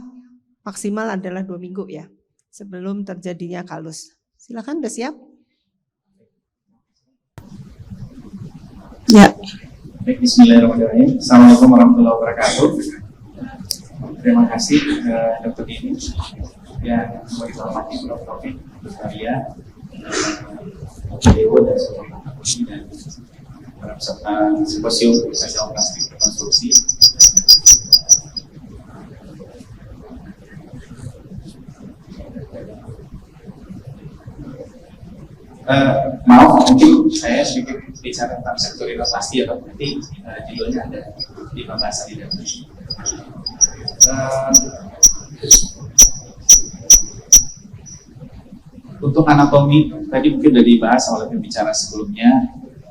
maksimal adalah 2 minggu ya sebelum terjadinya kalus. Silakan, udah siap? Ya. Baik, bismillahirrahmanirrahim. Assalamualaikum warahmatullahi wabarakatuh. Terima kasih Dr. Dini yang menghormati Prof. Taufik, Dr. Arya, Dewo dan seluruh fakultas dan para peserta simposium spesial plastik rekonstruksi. Maaf, mungkin saya sedikit bicara tentang sektor rinoplasti atau nanti judulnya ada di pembahasan di dalam. Untuk anatomi tadi mungkin sudah dibahas oleh pembicara sebelumnya,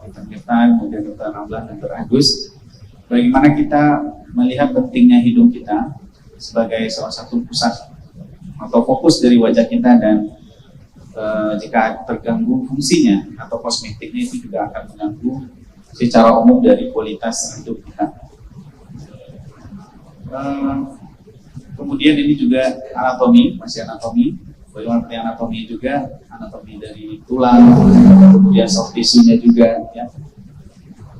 Dr. Mirta, kemudian Dr. Ramlan dan Dr. Agus. Bagaimana kita melihat pentingnya hidung kita sebagai salah satu pusat atau fokus dari wajah kita, dan jika terganggu fungsinya atau kosmetiknya itu juga akan mengganggu secara umum dari kualitas hidup kita. Kemudian ini juga anatomi, masih anatomi. Bagaimana penting anatomi juga, anatomi dari tulang, kemudian soft tissue-nya juga. Ya.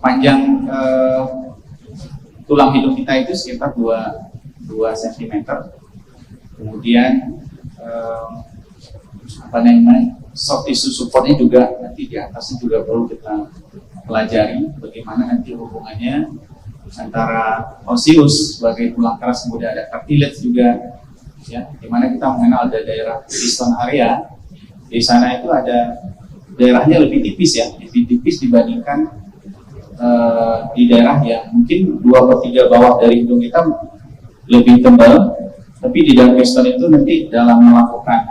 Panjang tulang hidung kita itu sekitar 2 cm. Kemudian soft tissue supportnya juga nanti di atasnya juga perlu kita pelajari bagaimana nanti hubungannya antara osseous sebagai tulang keras, kemudian ada cartilage juga, ya, dimana kita mengenal ada daerah piston area. Di sana itu ada daerahnya lebih tipis ya, lebih tipis dibandingkan di daerah yang mungkin 2/3 bawah dari hidung kita lebih tebal, tapi di dalam piston itu nanti dalam melakukan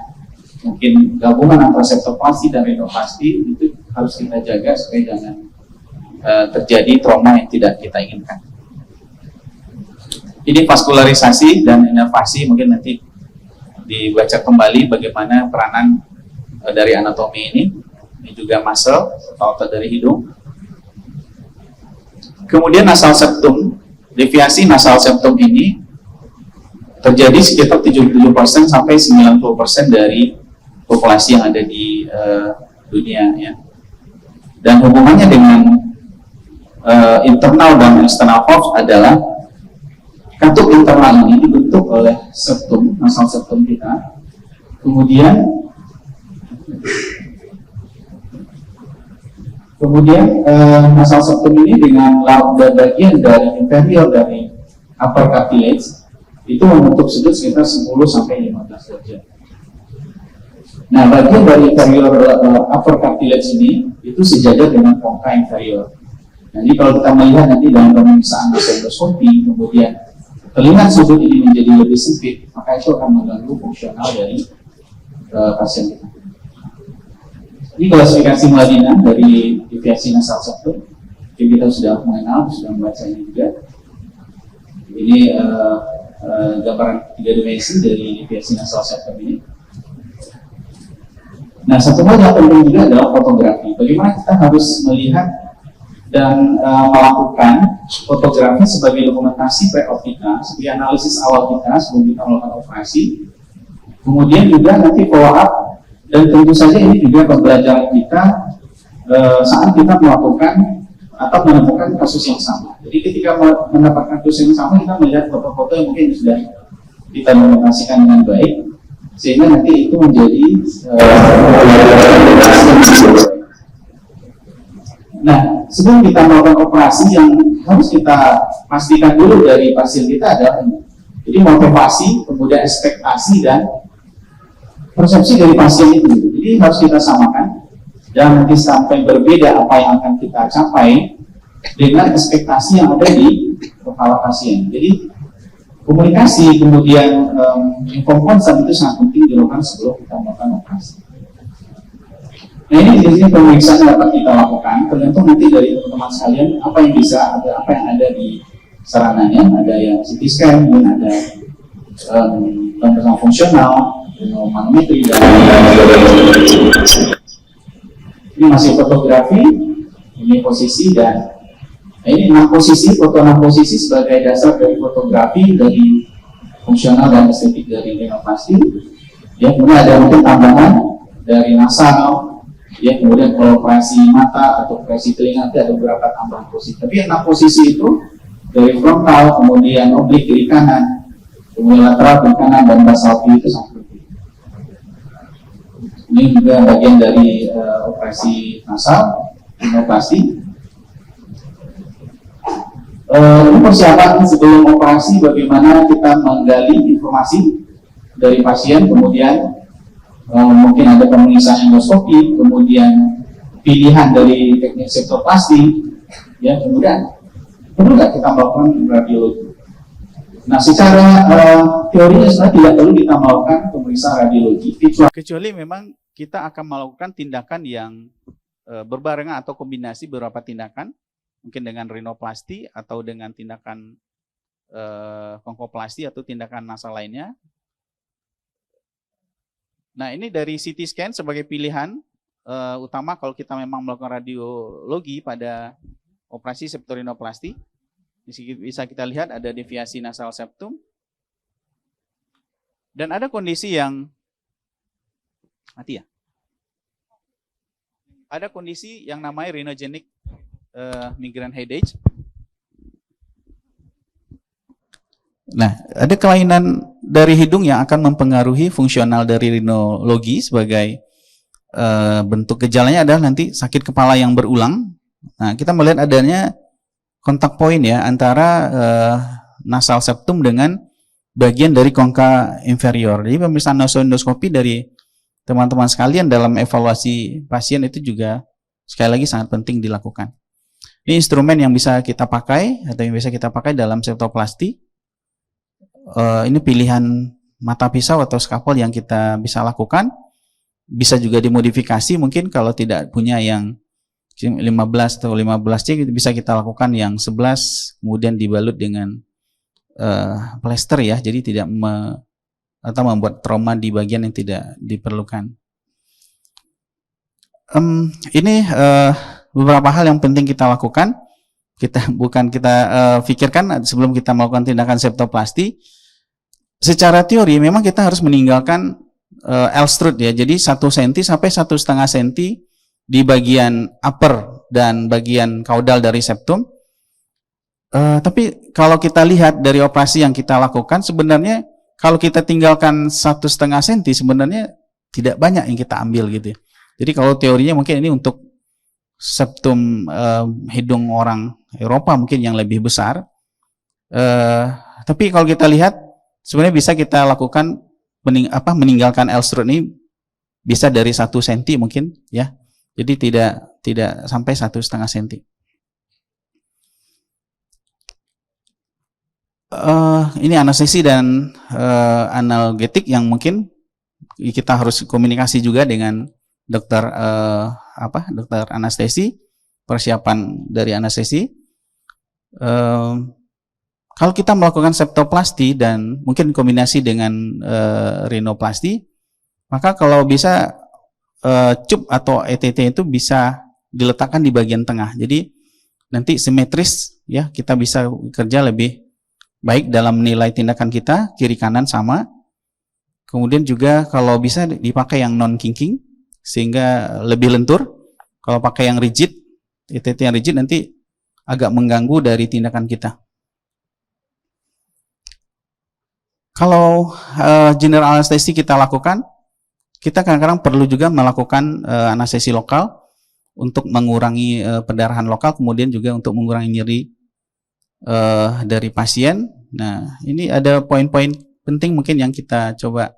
mungkin gabungan antara septoplasti dan rinoplasti itu harus kita jaga supaya jangan terjadi trauma yang tidak kita inginkan. Ini vaskularisasi dan inervasi, mungkin nanti dibaca kembali bagaimana peranan dari anatomi ini. Ini juga muscle atau otot dari hidung. Kemudian nasal septum, deviasi nasal septum ini terjadi sekitar 77% sampai 90% dari populasi yang ada di dunia, ya. Dan hubungannya dengan internal dan external valve adalah katup internal ini dibentuk oleh septum, nasal septum kita. Kemudian nasal septum ini dengan bagian dari inferior dari upper cartilage itu membentuk sudut sekitar 10 sampai 15 derajat. Nah, bagian dari inferior upper cartilage ini itu sejajar dengan congka inferior. Jadi kalau kita melihat nanti dalam pemeriksaan endoskopi, kemudian terlihat sudut ini menjadi lebih sempit, maka itu akan mengganggu fungsional dari pasien kita. Ini klasifikasi Mladina dari deviasi nasal septum. Kita sudah mengenal, sudah membaca ini juga. Ini gambaran 3 dimensi dari deviasi nasal septum ini. Nah, satu hal yang penting juga adalah fotografi. Bagaimana kita harus melihat dan melakukan fotografi sebagai dokumentasi pre-op kita, sebagai analisis awal kita sebelum kita melakukan operasi. Kemudian juga nanti follow up, dan tentu saja ini juga pembelajaran kita saat kita melakukan atau menemukan kasus yang sama. Jadi ketika mendapatkan kasus yang sama, kita melihat foto-foto yang mungkin sudah kita dokumentasikan dengan baik, sehingga nanti itu menjadi nah, sebelum kita melakukan operasi, yang harus kita pastikan dulu dari pasien kita adalah ini. Jadi motivasi, kemudian ekspektasi dan persepsi dari pasien itu. Jadi harus kita samakan, dan nanti sampai berbeda apa yang akan kita capai dengan ekspektasi yang ada di kepala pasien. Jadi komunikasi, kemudian inform consent itu sangat penting dilakukan sebelum kita melakukan operasi. Nah, ini jenis pemeriksaan yang dapat kita lakukan, tergantung nanti dari teman-teman sekalian apa yang bisa, apa yang ada di sarananya. Ada yang CT scan, kemudian ada pemeriksaan fungsional, manometri, dan ini masih fotografi, ini posisi, dan ini 6 posisi, foto 6 posisi sebagai dasar dari fotografi dari fungsional dan estetik dari rinoplasti. Ya, kemudian ada mungkin tambahan dari nasal. Ya, kemudian kalau operasi mata atau operasi telinga nanti ada beberapa tambahan posisi. Tapi 6 posisi itu dari frontal, kemudian oblik kiri kanan, kemudian lateral kiri kanan, dan basal kiri itu sangat penting. Ini juga bagian dari operasi nasal, rinoplasti. Ini persiapan sebelum operasi, bagaimana kita menggali informasi dari pasien, kemudian mungkin ada pemeriksaan endoskopi, kemudian pilihan dari teknik septoplasti, ya, kemudian perlu nggak kita melakukan radiologi. Nah, secara teorinya sebenarnya tidak perlu kita melakukan pemeriksaan radiologi, kecuali memang kita akan melakukan tindakan yang berbarengan atau kombinasi beberapa tindakan, mungkin dengan rinoplasti atau dengan tindakan konkoplasti atau tindakan nasal lainnya. Nah, ini dari CT scan sebagai pilihan utama kalau kita memang melakukan radiologi pada operasi septorinoplasti. Bisa kita lihat ada deviasi nasal septum. Dan ada kondisi yang mati ya. Ada kondisi yang namanya rhinogenic migraine headache. Nah, ada kelainan dari hidung yang akan mempengaruhi fungsional dari rinologi sebagai bentuk gejalanya adalah nanti sakit kepala yang berulang. Nah, kita melihat adanya kontak point ya antara nasal septum dengan bagian dari congka inferior. Jadi pemeriksaan nasoendoskopi dari teman-teman sekalian dalam evaluasi pasien itu juga sekali lagi sangat penting dilakukan. Ini instrumen yang bisa kita pakai atau yang bisa kita pakai dalam septoplasti. Ini pilihan mata pisau atau skapol yang kita bisa lakukan. bisa juga dimodifikasi, mungkin kalau tidak punya yang 15 atau 15C bisa kita lakukan yang 11 kemudian dibalut dengan plester ya, jadi tidak atau membuat trauma di bagian yang tidak diperlukan. Ini beberapa hal yang penting kita lakukan. Kita pikirkan sebelum kita melakukan tindakan septoplasti. Secara teori memang kita harus meninggalkan L-strut ya, jadi 1 cm sampai 1,5 cm di bagian upper dan bagian kaudal dari septum. Tapi kalau kita lihat dari operasi yang kita lakukan, sebenarnya kalau kita tinggalkan 1,5 cm sebenarnya tidak banyak yang kita ambil gitu ya. Jadi kalau teorinya mungkin ini untuk septum hidung orang Eropa mungkin yang lebih besar. Tapi kalau kita lihat sebenarnya bisa kita lakukan meninggalkan L-strut ini bisa dari 1 cm mungkin ya. Jadi tidak sampai 1,5 cm. Ini anestesi dan analgetik yang mungkin kita harus komunikasi juga dengan dokter dokter anestesi, persiapan dari anestesi. Kalau kita melakukan septoplasti dan mungkin kombinasi dengan rinoplasti, maka kalau bisa cup atau ETT itu bisa diletakkan di bagian tengah. Jadi nanti simetris ya, kita bisa kerja lebih baik dalam menilai tindakan kita, kiri kanan sama. Kemudian juga kalau bisa dipakai yang non kinking sehingga lebih lentur. Kalau pakai yang rigid, ETT yang rigid nanti agak mengganggu dari tindakan kita. Kalau general anestesi kita lakukan, kita kadang-kadang perlu juga melakukan anestesi lokal untuk mengurangi perdarahan lokal, kemudian juga untuk mengurangi nyeri dari pasien. Nah, ini ada poin-poin penting mungkin yang kita coba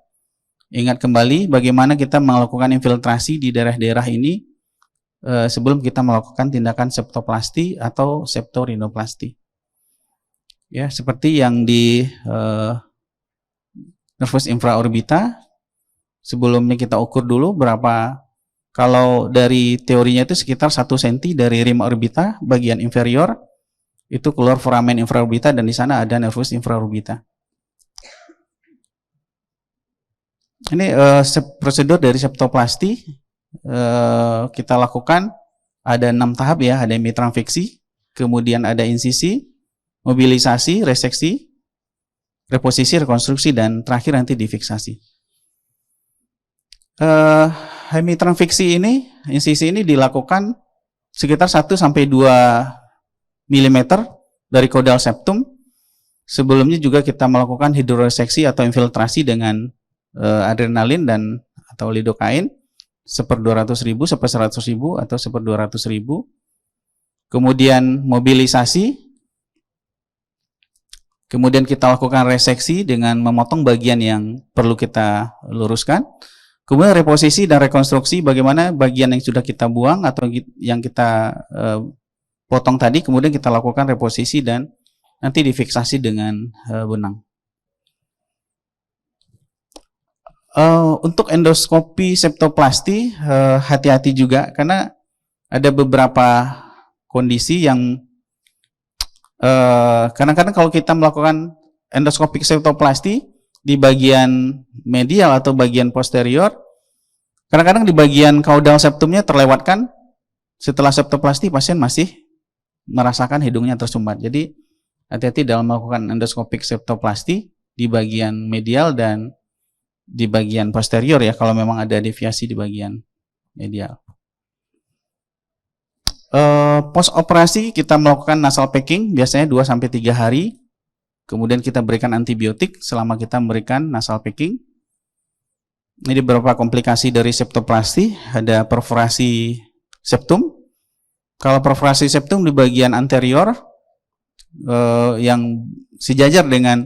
ingat kembali, bagaimana kita melakukan infiltrasi di daerah-daerah ini sebelum kita melakukan tindakan septoplasti atau septorinoplasti. Ya, seperti yang di nervus infraorbita, sebelumnya kita ukur dulu berapa, kalau dari teorinya itu sekitar 1 cm dari rim orbita bagian inferior itu keluar foramen infraorbita dan di sana ada nervus infraorbita. Ini prosedur dari septoplasti kita lakukan ada 6 tahap ya, ada mitralfiksi, kemudian ada insisi, mobilisasi, reseksi, reposisi, rekonstruksi, dan terakhir nanti difiksasi. Hemitransfiksi ini, insisi ini dilakukan sekitar 1-2 mm dari caudal septum. Sebelumnya juga kita melakukan hidroreseksi atau infiltrasi dengan adrenalin dan atau lidokain 1/200.000, 1/100.000 atau 1/200.000. Kemudian mobilisasi. Kemudian kita lakukan reseksi dengan memotong bagian yang perlu kita luruskan. Kemudian reposisi dan rekonstruksi, bagaimana bagian yang sudah kita buang atau yang kita potong tadi, kemudian kita lakukan reposisi dan nanti difiksasi dengan benang. Untuk endoskopi septoplasti, hati-hati juga karena ada beberapa kondisi yang kadang-kadang kalau kita melakukan endoskopik septoplasti di bagian medial atau bagian posterior, kadang-kadang di bagian caudal septumnya terlewatkan. Setelah septoplasti pasien masih merasakan hidungnya tersumbat. Jadi hati-hati dalam melakukan endoskopik septoplasti di bagian medial dan di bagian posterior ya, kalau memang ada deviasi di bagian medial. Post operasi kita melakukan nasal packing biasanya 2-3 hari. Kemudian kita berikan antibiotik selama kita memberikan nasal packing. Ini beberapa komplikasi dari septoplasti, ada perforasi septum. Kalau perforasi septum di bagian anterior yang sejajar dengan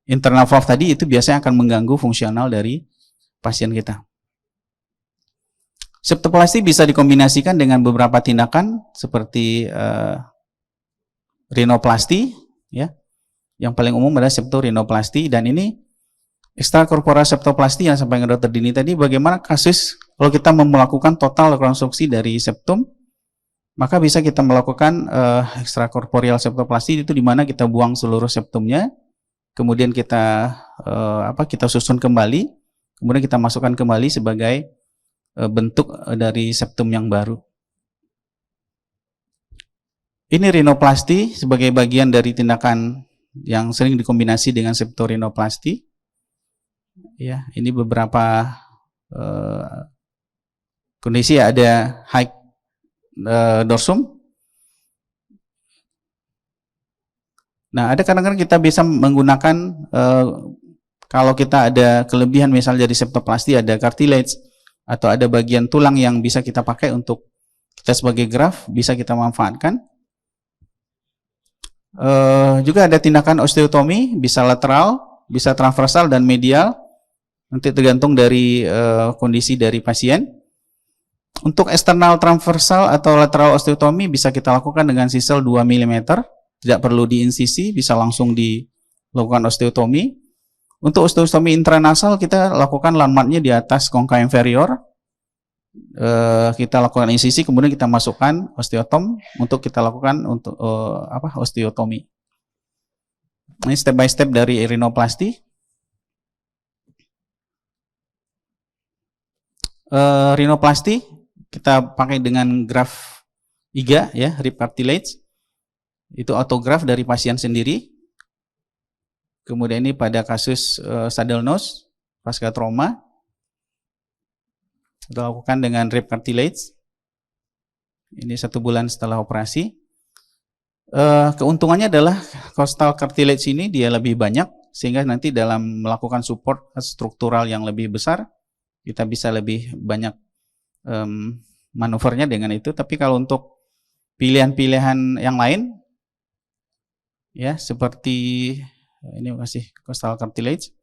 internal valve tadi, itu biasanya akan mengganggu fungsional dari pasien kita. Septoplasti bisa dikombinasikan dengan beberapa tindakan seperti rinoplasti, ya. Yang paling umum adalah septorinoplasti, dan ini ekstrakorporal septoplasti yang sampai ke Dr. Dini tadi, bagaimana kasus Kalau kita mau melakukan total rekonstruksi dari septum, maka bisa kita melakukan extracorporeal septoplasti, itu di mana kita buang seluruh septumnya, kemudian kita kita susun kembali, kemudian kita masukkan kembali sebagai bentuk dari septum yang baru. Ini rinoplasti sebagai bagian dari tindakan yang sering dikombinasi dengan septorinoplasti. Ya, ini beberapa kondisi, ada high dorsum. Nah, ada kadang-kadang kita bisa menggunakan kalau kita ada kelebihan misalnya dari septoplasti, ada cartilage atau ada bagian tulang yang bisa kita pakai untuk kita sebagai graft, bisa kita manfaatkan. Juga ada tindakan osteotomi, bisa lateral, bisa transversal dan medial, nanti tergantung dari kondisi dari pasien. Untuk eksternal transversal atau lateral osteotomi bisa kita lakukan dengan sisal 2 mm, tidak perlu diinsisi, bisa langsung dilakukan osteotomi. Untuk osteotomi intranasal kita lakukan landmarknya di atas kongka inferior, kita lakukan insisi, kemudian kita masukkan osteotom untuk kita lakukan untuk osteotomi. Ini step by step dari rinoplasti. Rinoplasti kita pakai dengan graft iga, ya, rib cartilage, itu autograft dari pasien sendiri. Kemudian ini pada kasus saddle nose pasca trauma, kita lakukan dengan rib cartilage. Ini 1 bulan setelah operasi. Keuntungannya adalah costal cartilage ini dia lebih banyak, sehingga nanti dalam melakukan support struktural yang lebih besar, kita bisa lebih banyak manuvernya dengan itu. Tapi kalau untuk pilihan-pilihan yang lain, ya, seperti ini masih costal cartilage.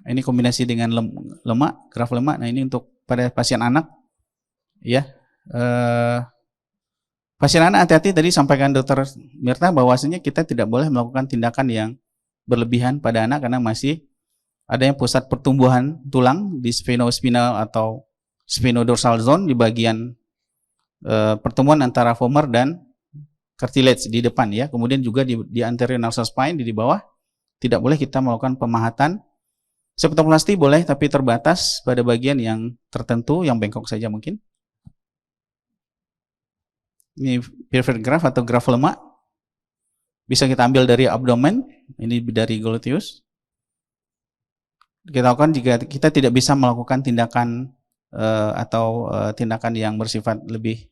Ini kombinasi dengan lemak, graft lemak. Nah, ini untuk pada pasien anak, ya. Pasien anak hati-hati, tadi sampaikan Dr. Mirta bahwasanya kita tidak boleh melakukan tindakan yang berlebihan pada anak karena masih adanya pusat pertumbuhan tulang di sphenospinal atau sphenodorsal zone di bagian pertemuan antara femur dan cartilage di depan, ya. Kemudian juga di anterior dorsal spine di bawah tidak boleh kita melakukan pemahatan. Septoplasti boleh, tapi terbatas pada bagian yang tertentu, yang bengkok saja mungkin. Ini peripheral graft atau graft lemak. Bisa kita ambil dari abdomen, ini dari gluteus. Kita lakukan jika kita tidak bisa melakukan tindakan tindakan yang bersifat lebih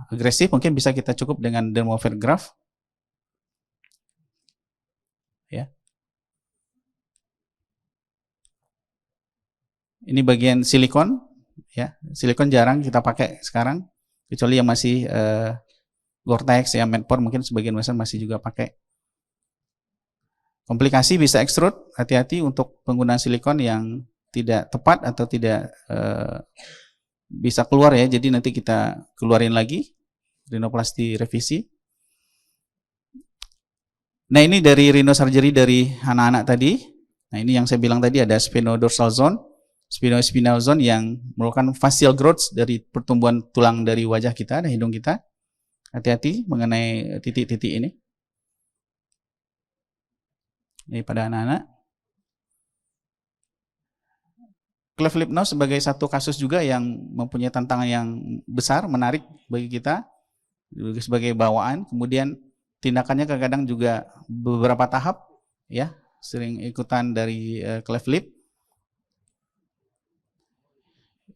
agresif, mungkin bisa kita cukup dengan dermoid graft. Ya. Ini bagian silikon, ya. Silikon jarang kita pakai sekarang, kecuali yang masih Gore-Tex, ya, Medport mungkin sebagian besar masih juga pakai. Komplikasi bisa extrude, hati-hati untuk penggunaan silikon yang tidak tepat atau tidak bisa keluar, ya. Jadi nanti kita keluarin lagi, rinoplasti revisi. Nah, ini dari rhinosurgery dari anak-anak tadi. Nah, ini yang saya bilang tadi, ada sphenodorsal zone, spinal zone yang merupakan facial growth dari pertumbuhan tulang dari wajah kita dan hidung kita. Hati-hati mengenai titik-titik ini. Ini pada anak-anak. Cleft lip nose sebagai satu kasus juga yang mempunyai tantangan yang besar, menarik bagi kita sebagai bawaan. Kemudian tindakannya kadang-kadang juga beberapa tahap, ya, sering ikutan dari cleft lip.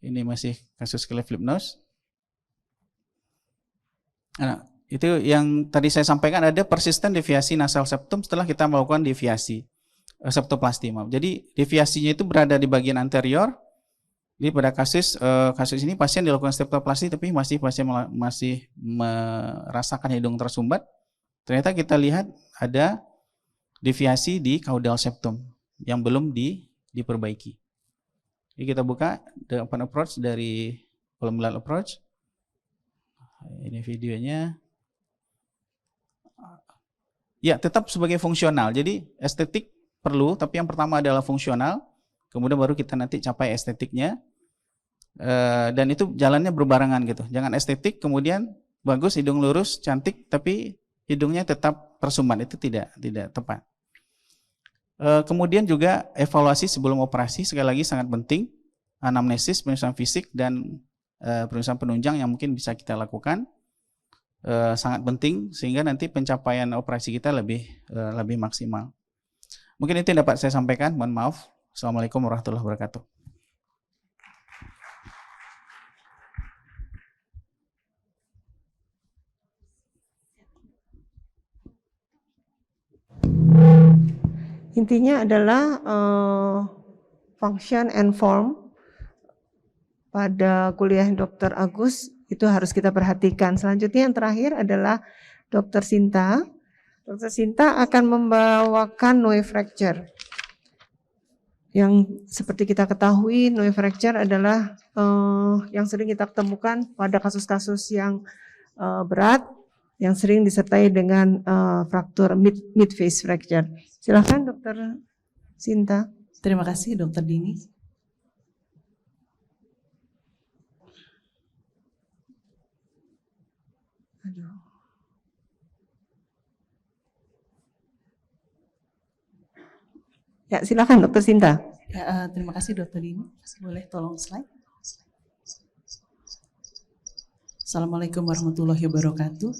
Ini masih kasus cleft lip nose. Nah, itu yang tadi saya sampaikan, ada persisten deviasi nasal septum setelah kita melakukan deviasi septoplasti. Jadi deviasinya itu berada di bagian anterior. Jadi pada kasus ini pasien dilakukan septoplasti tapi pasien masih merasakan hidung tersumbat. Ternyata kita lihat ada deviasi di caudal septum yang belum diperbaiki. Jadi kita buka the open approach dari columnar approach. Ini videonya. Ya, tetap sebagai fungsional. Jadi estetik perlu, tapi yang pertama adalah fungsional. kemudian baru kita nanti capai estetiknya. Dan itu jalannya berbarengan gitu. Jangan estetik kemudian bagus, hidung lurus, cantik, tapi hidungnya tetap tersumbat, itu tidak tepat. Kemudian juga evaluasi sebelum operasi, sekali lagi sangat penting. Anamnesis, pemeriksaan fisik, dan pemeriksaan penunjang yang mungkin bisa kita lakukan sangat penting sehingga nanti pencapaian operasi kita lebih maksimal. Mungkin itu yang dapat saya sampaikan. Mohon maaf. Assalamualaikum warahmatullahi wabarakatuh. Intinya adalah function and form pada kuliah Dr. Agus itu harus kita perhatikan. Selanjutnya yang terakhir adalah Dr. Sinta. Dr. Sinta akan membawakan Noe fracture. Yang seperti kita ketahui, Noe fracture adalah yang sering kita temukan pada kasus-kasus yang berat, yang sering disertai dengan fraktur mid-face fracture. Silakan Dr. Sinta. Terima kasih Dr. Dini. Ya, silakan Dr. Sinta. Ya, terima kasih Dr. Dini. Boleh tolong slide. Assalamualaikum warahmatullahi wabarakatuh.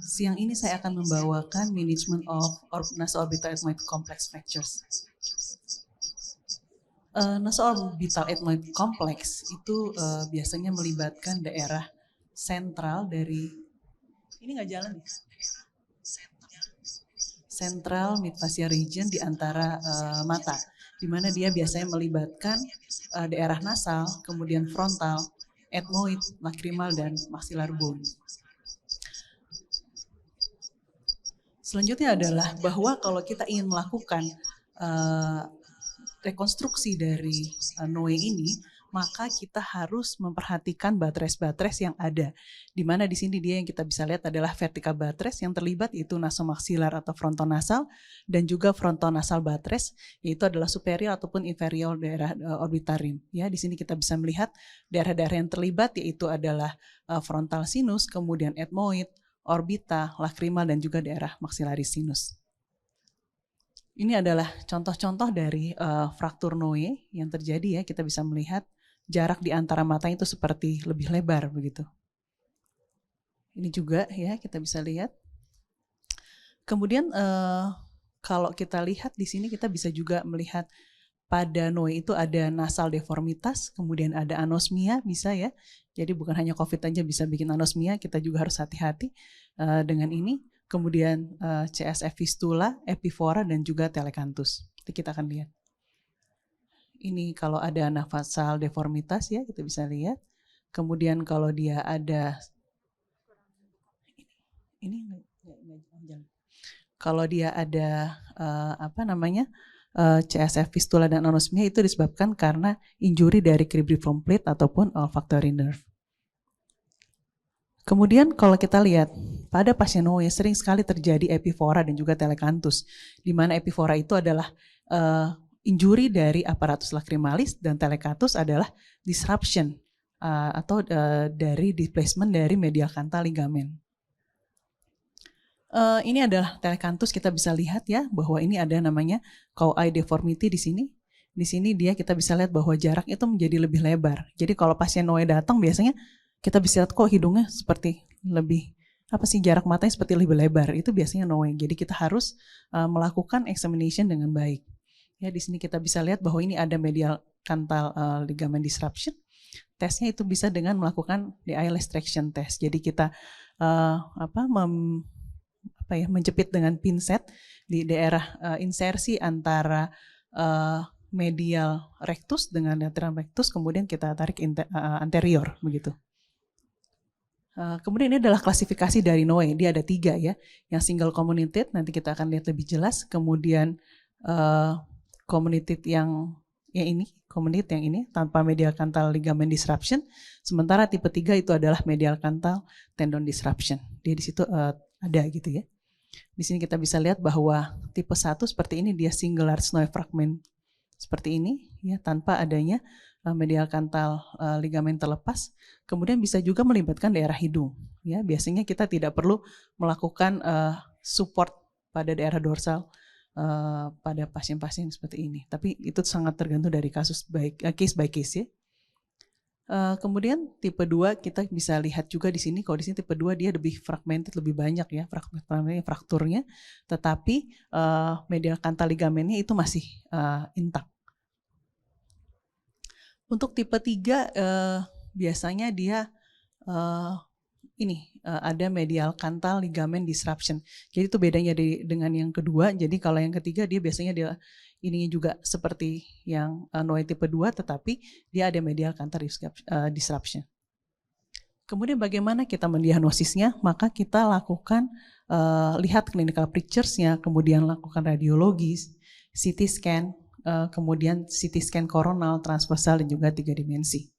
Siang ini saya akan membawakan management of nasoorbital ethmoid complex fractures. Nasoorbital ethmoid complex itu biasanya melibatkan daerah sentral dari central midfacial region di antara mata, di mana dia biasanya melibatkan daerah nasal, kemudian frontal, ethmoid, lacrimal, dan maxillar bone. Selanjutnya adalah bahwa kalau kita ingin melakukan rekonstruksi dari Noe ini, maka kita harus memperhatikan buttress yang ada. Di mana di sini dia yang kita bisa lihat adalah vertical buttress yang terlibat, yaitu nasomaxilar atau frontonasal, dan juga frontonasal buttress, yaitu adalah superior ataupun inferior daerah orbitarium. Ya, di sini kita bisa melihat daerah-daerah yang terlibat, yaitu adalah frontal sinus, kemudian ethmoid, orbita, lacrimal, dan juga daerah maxillaris sinus. Ini adalah contoh-contoh dari fraktur Noe yang terjadi ya. Kita bisa melihat jarak di antara mata itu seperti lebih lebar begitu. Ini juga ya kita bisa lihat. Kemudian kalau kita lihat di sini kita bisa juga melihat pada Noe itu ada nasal deformitas, kemudian ada anosmia bisa ya. Jadi bukan hanya COVID aja bisa bikin anosmia, kita juga harus hati-hati dengan ini. Kemudian CSF fistula, epifora, dan juga telecanthus. Itu kita akan lihat. Ini kalau ada nasal deformitas ya kita bisa lihat. Kemudian kalau dia ada kalau dia ada CSF fistula dan anosmia itu disebabkan karena injury dari cribriform plate ataupun olfactory nerve. Kemudian kalau kita lihat pada pasien Noe sering sekali terjadi epifora dan juga telecanthus, di mana epifora itu adalah injury dari aparatus lacrimalis dan telecanthus adalah disruption atau dari displacement dari medial canthal ligamen. Ini adalah telecanthus, kita bisa lihat ya bahwa ini ada namanya cow-eye deformity di sini. Di sini dia kita bisa lihat bahwa jarak itu menjadi lebih lebar. Jadi kalau pasien Noe datang biasanya kita bisa lihat kok hidungnya seperti lebih jarak matanya seperti lebih lebar. Itu biasanya Noe. Jadi kita harus melakukan examination dengan baik. Ya di sini kita bisa lihat bahwa ini ada medial canthal ligament disruption. Tesnya itu bisa dengan melakukan the eyelash traction test. Jadi kita menjepit dengan pinset di daerah insersi antara medial rectus dengan lateral rectus, kemudian kita tarik anterior begitu. Kemudian ini adalah klasifikasi dari Noe, dia ada 3 ya, yang single communicated nanti kita akan lihat lebih jelas, kemudian communicated yang ini tanpa medial canthal ligament disruption, sementara tipe 3 itu adalah medial canthal tendon disruption, dia di situ ada gitu ya. Di sini kita bisa lihat bahwa tipe 1 seperti ini dia single large Noe fragment seperti ini ya, tanpa adanya medial kantal ligamen terlepas. Kemudian bisa juga melibatkan daerah hidung ya. Biasanya kita tidak perlu melakukan support pada daerah dorsal pada pasien-pasien seperti ini, tapi itu sangat tergantung dari kasus case by case ya. Kemudian tipe 2 kita bisa lihat juga di sini, kalau di sini tipe 2 dia lebih fragmented, lebih banyak ya frakturnya, tetapi medial kantal ligamennya itu masih intact. Untuk tipe 3 biasanya dia ada medial kantal ligamen disruption. Jadi itu bedanya dengan yang kedua. Jadi kalau yang ketiga dia biasanya ininya juga seperti yang Noe tipe 2, tetapi dia ada medial kantal disruption. Kemudian bagaimana kita mendiagnosisnya? Maka kita lakukan lihat clinical pictures-nya, kemudian lakukan radiologi, CT scan, kemudian CT scan koronal, transversal, dan juga 3 dimensi.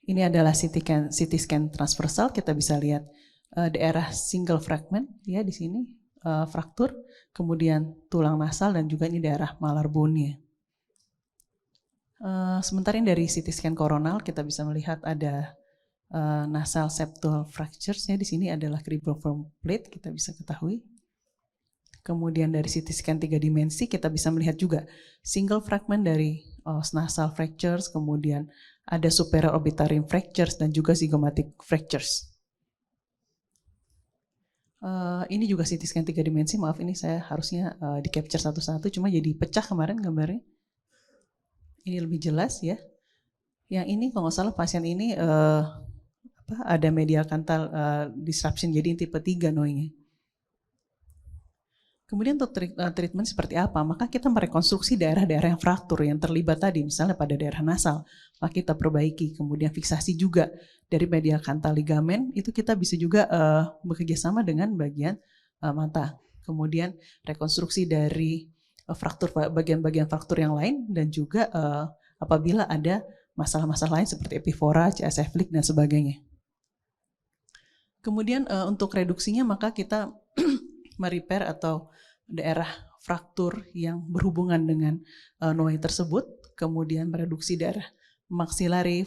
Ini adalah CT scan transversal, kita bisa lihat daerah single fragment ya di sini fraktur, kemudian tulang nasal, dan juga ini daerah malar bone-nya. Sementara ini dari CT scan koronal kita bisa melihat ada nasal septal fractures ya, di sini adalah cribriform plate kita bisa ketahui. Kemudian dari CT scan 3 dimensi kita bisa melihat juga single fragment dari nasal fractures, kemudian ada superior orbital rim fractures dan juga zygomatic fractures. Ini juga CT scan 3 dimensi, maaf ini saya harusnya di capture satu-satu, cuma jadi pecah kemarin gambarnya. Ini lebih jelas ya. Yang ini kalau nggak salah pasien ini ada medial kantal disruption, jadi tipe 3 Noe-nya. Kemudian untuk treatment seperti apa? Maka kita merekonstruksi daerah-daerah yang fraktur yang terlibat tadi, misalnya pada daerah nasal, maka kita perbaiki. Kemudian fiksasi juga dari medial kantal ligamen, itu kita bisa juga bekerja sama dengan bagian mata. Kemudian rekonstruksi dari fraktur bagian-bagian fraktur yang lain, dan juga apabila ada masalah-masalah lain seperti epifora, CSF leak, dan sebagainya. Kemudian untuk reduksinya maka kita merepair atau daerah fraktur yang berhubungan dengan Noe tersebut, kemudian mereduksi daerah maxillary,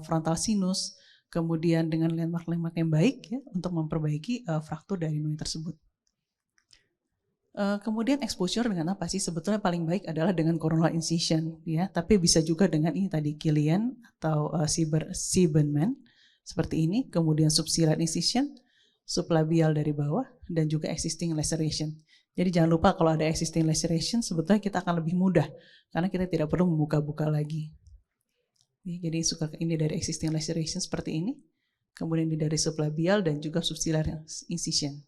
frontal sinus, kemudian dengan landmark-landmark yang baik ya, untuk memperbaiki fraktur dari Noe tersebut. Kemudian exposure dengan apa sih? Sebetulnya paling baik adalah dengan coronal incision ya, tapi bisa juga dengan ini tadi Killian atau Siebenman seperti ini, kemudian subciliar incision, sublabial dari bawah, dan juga existing laceration. Jadi jangan lupa kalau ada existing laceration sebetulnya kita akan lebih mudah karena kita tidak perlu membuka-buka lagi. Jadi ini dari existing laceration seperti ini, kemudian ini dari sublabial dan juga subciliar incision.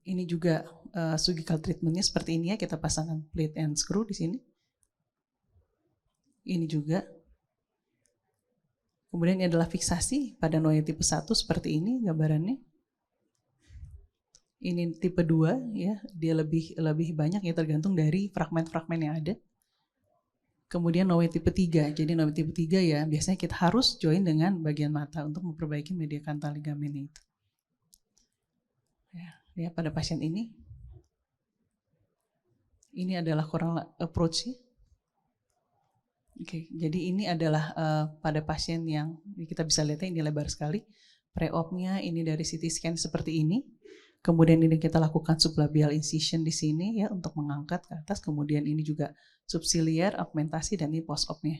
Ini juga surgical treatmentnya seperti ini ya, kita pasangkan plate and screw di sini. Ini juga. Kemudian ini adalah fiksasi pada Noe tipe 1 seperti ini gambarannya. Ini tipe 2 ya, dia lebih banyak ya tergantung dari fragmen-fragmen yang ada. Kemudian Noe tipe 3. Jadi Noe tipe 3 ya biasanya kita harus join dengan bagian mata untuk memperbaiki medial kantal ligamen itu. Ya, pada pasien ini adalah coronal approach ya. Oke, jadi ini adalah pada pasien yang kita bisa lihat ini lebar sekali. Pre-op-nya ini dari CT scan seperti ini. Kemudian ini kita lakukan sublabial incision di sini ya untuk mengangkat ke atas. Kemudian ini juga subciliar, augmentasi, dan ini post-op-nya.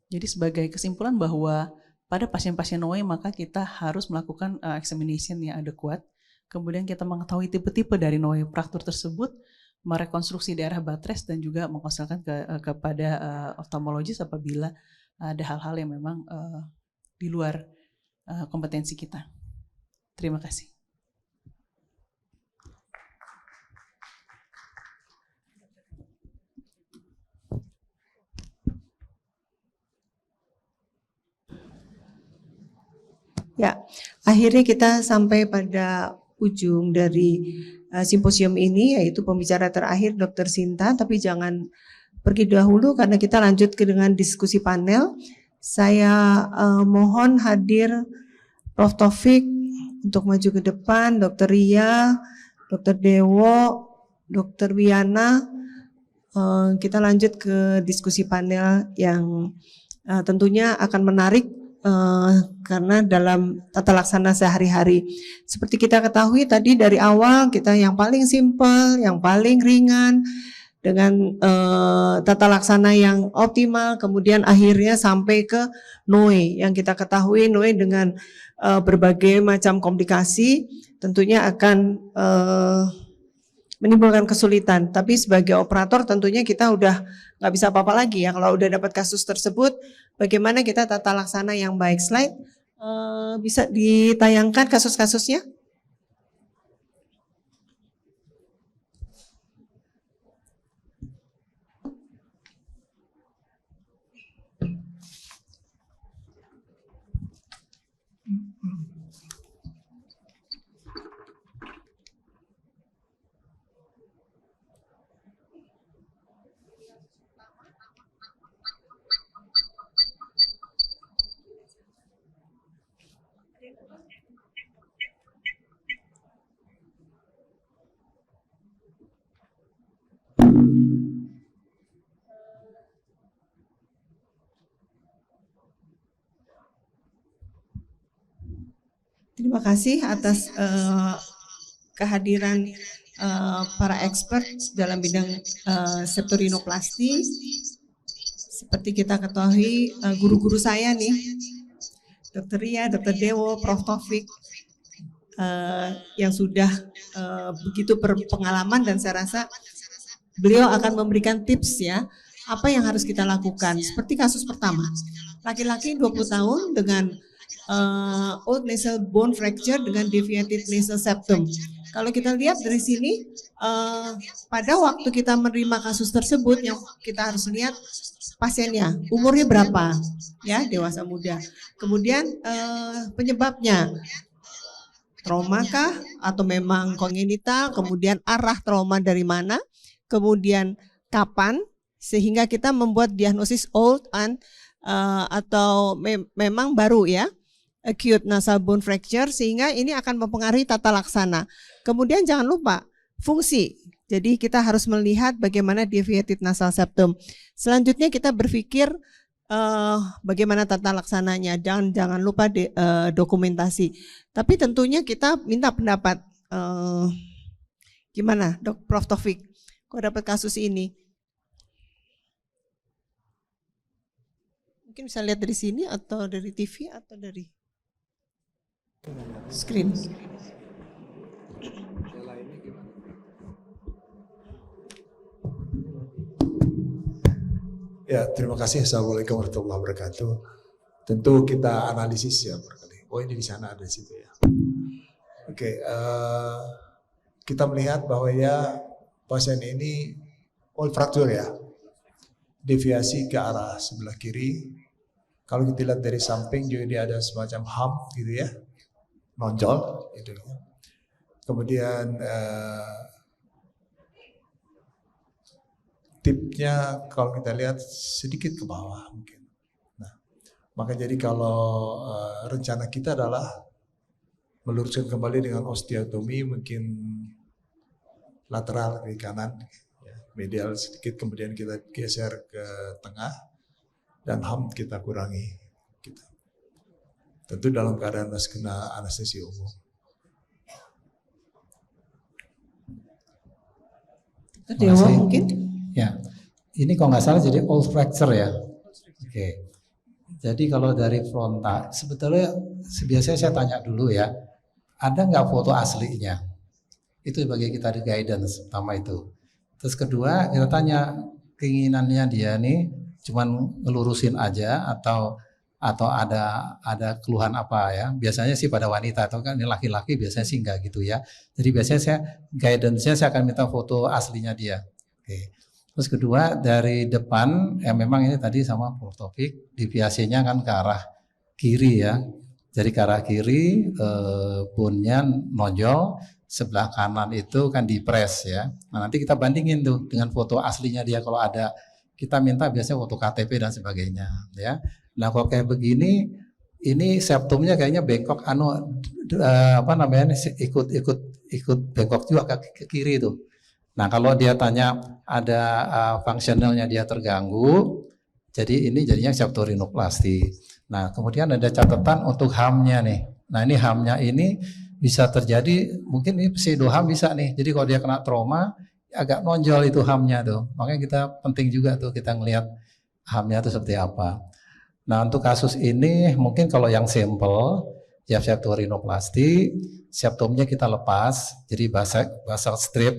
Jadi sebagai kesimpulan bahwa pada pasien-pasien Noe maka kita harus melakukan examination yang adekuat. Kemudian kita mengetahui tipe-tipe dari Noe fraktur tersebut, merekonstruksi daerah batres, dan juga mengkonsultasikan kepada oftalmologis apabila ada hal-hal yang memang di luar kompetensi kita. Terima kasih. Ya, akhirnya kita sampai pada ujung dari simposium ini, yaitu pembicara terakhir Dr. Sinta, tapi jangan pergi dahulu karena kita lanjut dengan diskusi panel. Saya mohon hadir Prof. Taufik untuk maju ke depan, Dr. Ria, Dr. Dewo, Dr. Wiana. Kita lanjut ke diskusi panel yang tentunya akan menarik karena dalam tata laksana sehari-hari. Seperti kita ketahui tadi dari awal kita yang paling simpel, yang paling ringan, dengan tata laksana yang optimal, kemudian akhirnya sampai ke NOE. Yang kita ketahui NOE dengan berbagai macam komplikasi tentunya akan menimbulkan kesulitan. Tapi sebagai operator tentunya kita udah nggak bisa apa-apa lagi ya. Kalau udah dapat kasus tersebut, bagaimana kita tata laksana yang baik. Slide bisa ditayangkan kasus-kasusnya? Terima kasih atas kehadiran para expert dalam bidang septorinoplasti. Seperti kita ketahui guru-guru saya nih, Dr. Ria, Dr. Dewo, Prof. Taufik, yang sudah begitu berpengalaman dan saya rasa beliau akan memberikan tips ya, apa yang harus kita lakukan. Seperti kasus pertama, laki-laki 20 tahun dengan old nasal bone fracture dengan deviated nasal septum. Kalau kita lihat dari sini, pada waktu kita menerima kasus tersebut, yang kita harus lihat pasiennya, umurnya berapa, ya dewasa muda. Kemudian penyebabnya, trauma kah atau memang kongenital, kemudian arah trauma dari mana, kemudian kapan, sehingga kita membuat diagnosis old and atau memang baru ya, acute nasal bone fracture, sehingga ini akan mempengaruhi tata laksana. Kemudian jangan lupa fungsi. Jadi kita harus melihat bagaimana deviated nasal septum. Selanjutnya kita berpikir bagaimana tata laksananya. Jangan lupa dokumentasi. Tapi tentunya kita minta pendapat gimana, Prof. Taufik, kok dapat kasus ini? Mungkin bisa lihat dari sini atau dari TV atau dari screen. Ya, terima kasih. Assalamualaikum warahmatullahi wabarakatuh. Tentu kita analisis ya barangkali. Oh, ini di sana ada di situ ya. Oke, kita melihat bahwa ya pasien ini old fracture ya, deviasi ke arah sebelah kiri. Kalau kita lihat dari samping juga dia ada semacam hump gitu ya, nonjol gitu. Kemudian tipnya kalau kita lihat sedikit ke bawah mungkin. Nah, maka jadi kalau rencana kita adalah meluruskan kembali dengan osteotomi, mungkin lateral ke kanan, ya, medial sedikit, kemudian kita geser ke tengah dan hump kita kurangi. Gitu. Tentu dalam keadaan kena anestesi umum. Dewa mungkin? Ya, ini kalau nggak salah jadi old fracture ya. Oke. Jadi kalau dari frontal, sebetulnya biasanya saya tanya dulu ya, ada nggak foto aslinya? Itu bagi kita di guidance pertama itu. Terus kedua kita tanya keinginannya dia nih, cuman ngelurusin aja atau ada keluhan apa ya? Biasanya sih pada wanita atau kan ini laki-laki biasanya sih enggak gitu ya. Jadi biasanya saya guidance-nya saya akan minta foto aslinya dia. Oke. Terus kedua dari depan memang ini tadi sama Prof. Taufik deviasinya kan ke arah kiri ya. Jadi ke arah kiri bone-nya nonjol, sebelah kanan itu kan dipres ya. Nah, nanti kita bandingin tuh dengan foto aslinya dia kalau ada. Kita minta biasanya foto KTP dan sebagainya ya. Nah kalau kayak begini, ini septumnya kayaknya bengkok ikut ikut bengkok juga ke kiri tuh. Nah kalau dia tanya ada fungsionalnya dia terganggu, jadi ini jadinya septorinoplasti. Nah kemudian ada catatan untuk HAM-nya nih. Nah ini HAM-nya ini bisa terjadi, mungkin ini pseudoham bisa nih. Jadi kalau dia kena trauma, agak nonjol itu HAM-nya tuh. Makanya kita penting juga tuh kita ngelihat HAM-nya itu seperti apa. Nah untuk kasus ini mungkin kalau yang simple, ya septorinoplasti, septumnya kita lepas, jadi basal strip,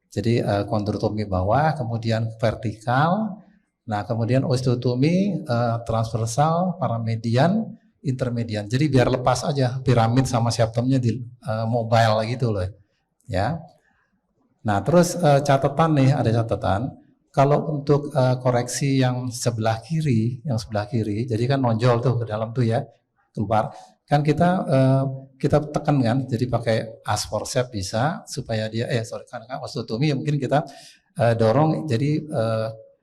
jadi kondrotomi bawah, kemudian vertikal, nah kemudian osteotomi transversal, paramedian, intermedian. Jadi biar lepas aja piramid sama septumnya di mobile gitu loh, ya. Nah terus catatan nih, ada catatan. Kalau untuk koreksi yang sebelah kiri, jadi kan nonjol tuh ke dalam tuh ya, keluar. Kan kita tekan kan, jadi pakai as forceps bisa supaya dia karena osteotomi ya mungkin kita dorong jadi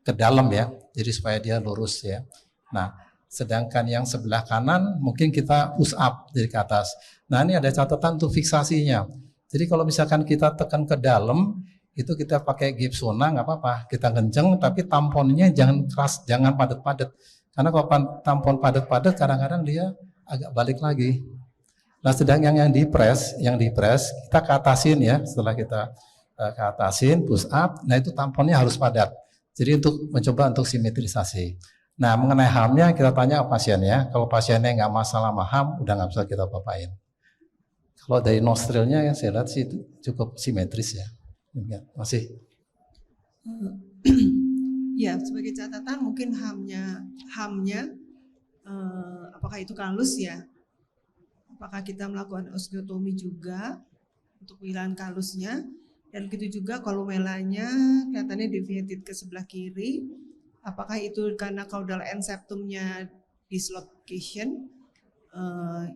ke dalam ya, jadi supaya dia lurus ya. Nah sedangkan yang sebelah kanan mungkin kita push up jadi ke atas. Nah ini ada catatan tuh fiksasinya. Jadi kalau misalkan kita tekan ke dalam, itu kita pakai Gibsona nggak apa-apa, kita kenceng tapi tamponnya jangan keras, jangan padat-padat. Karena kalau tampon padat-padat kadang-kadang dia agak balik lagi. Nah sedang yang di press kita ke atasin ya, setelah kita ke atasin push up, nah itu tamponnya harus padat. Jadi untuk mencoba untuk simetrisasi. Nah mengenai HAM-nya kita tanya pasiennya, kalau pasiennya nggak masalah sama HAM, udah nggak bisa kita apa-apain. Kalau dari nostrilnya yang saya lihat sih cukup simetris ya. Masih. Ya sebagai catatan mungkin HAM-nya apakah itu kalus ya? Apakah kita melakukan osteotomi juga untuk menghilangkan kalusnya? Dan begitu juga kolumelanya kelihatannya deviated ke sebelah kiri. Apakah itu karena caudal end septumnya dislocation?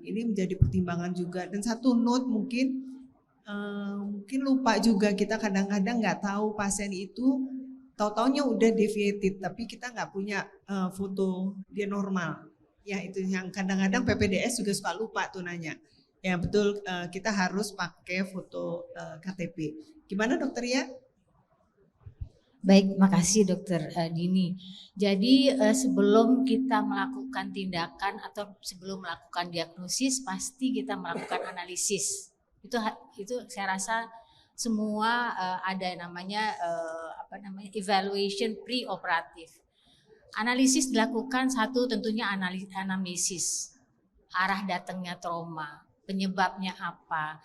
Ini menjadi pertimbangan juga. Dan satu note mungkin lupa juga, kita kadang-kadang nggak tahu pasien itu tahu-taunya udah deviated, tapi kita nggak punya foto dia normal. Ya itu yang kadang-kadang PPDS juga suka lupa tuh nanya. Ya betul, kita harus pakai foto KTP. Gimana dokter ya? Baik, makasih dokter Dini. Jadi sebelum kita melakukan tindakan atau sebelum melakukan diagnosis, pasti kita melakukan analisis. Itu saya rasa semua ada namanya evaluation pre-operatif. Analisis dilakukan satu tentunya anamnesis, arah datangnya trauma, penyebabnya apa,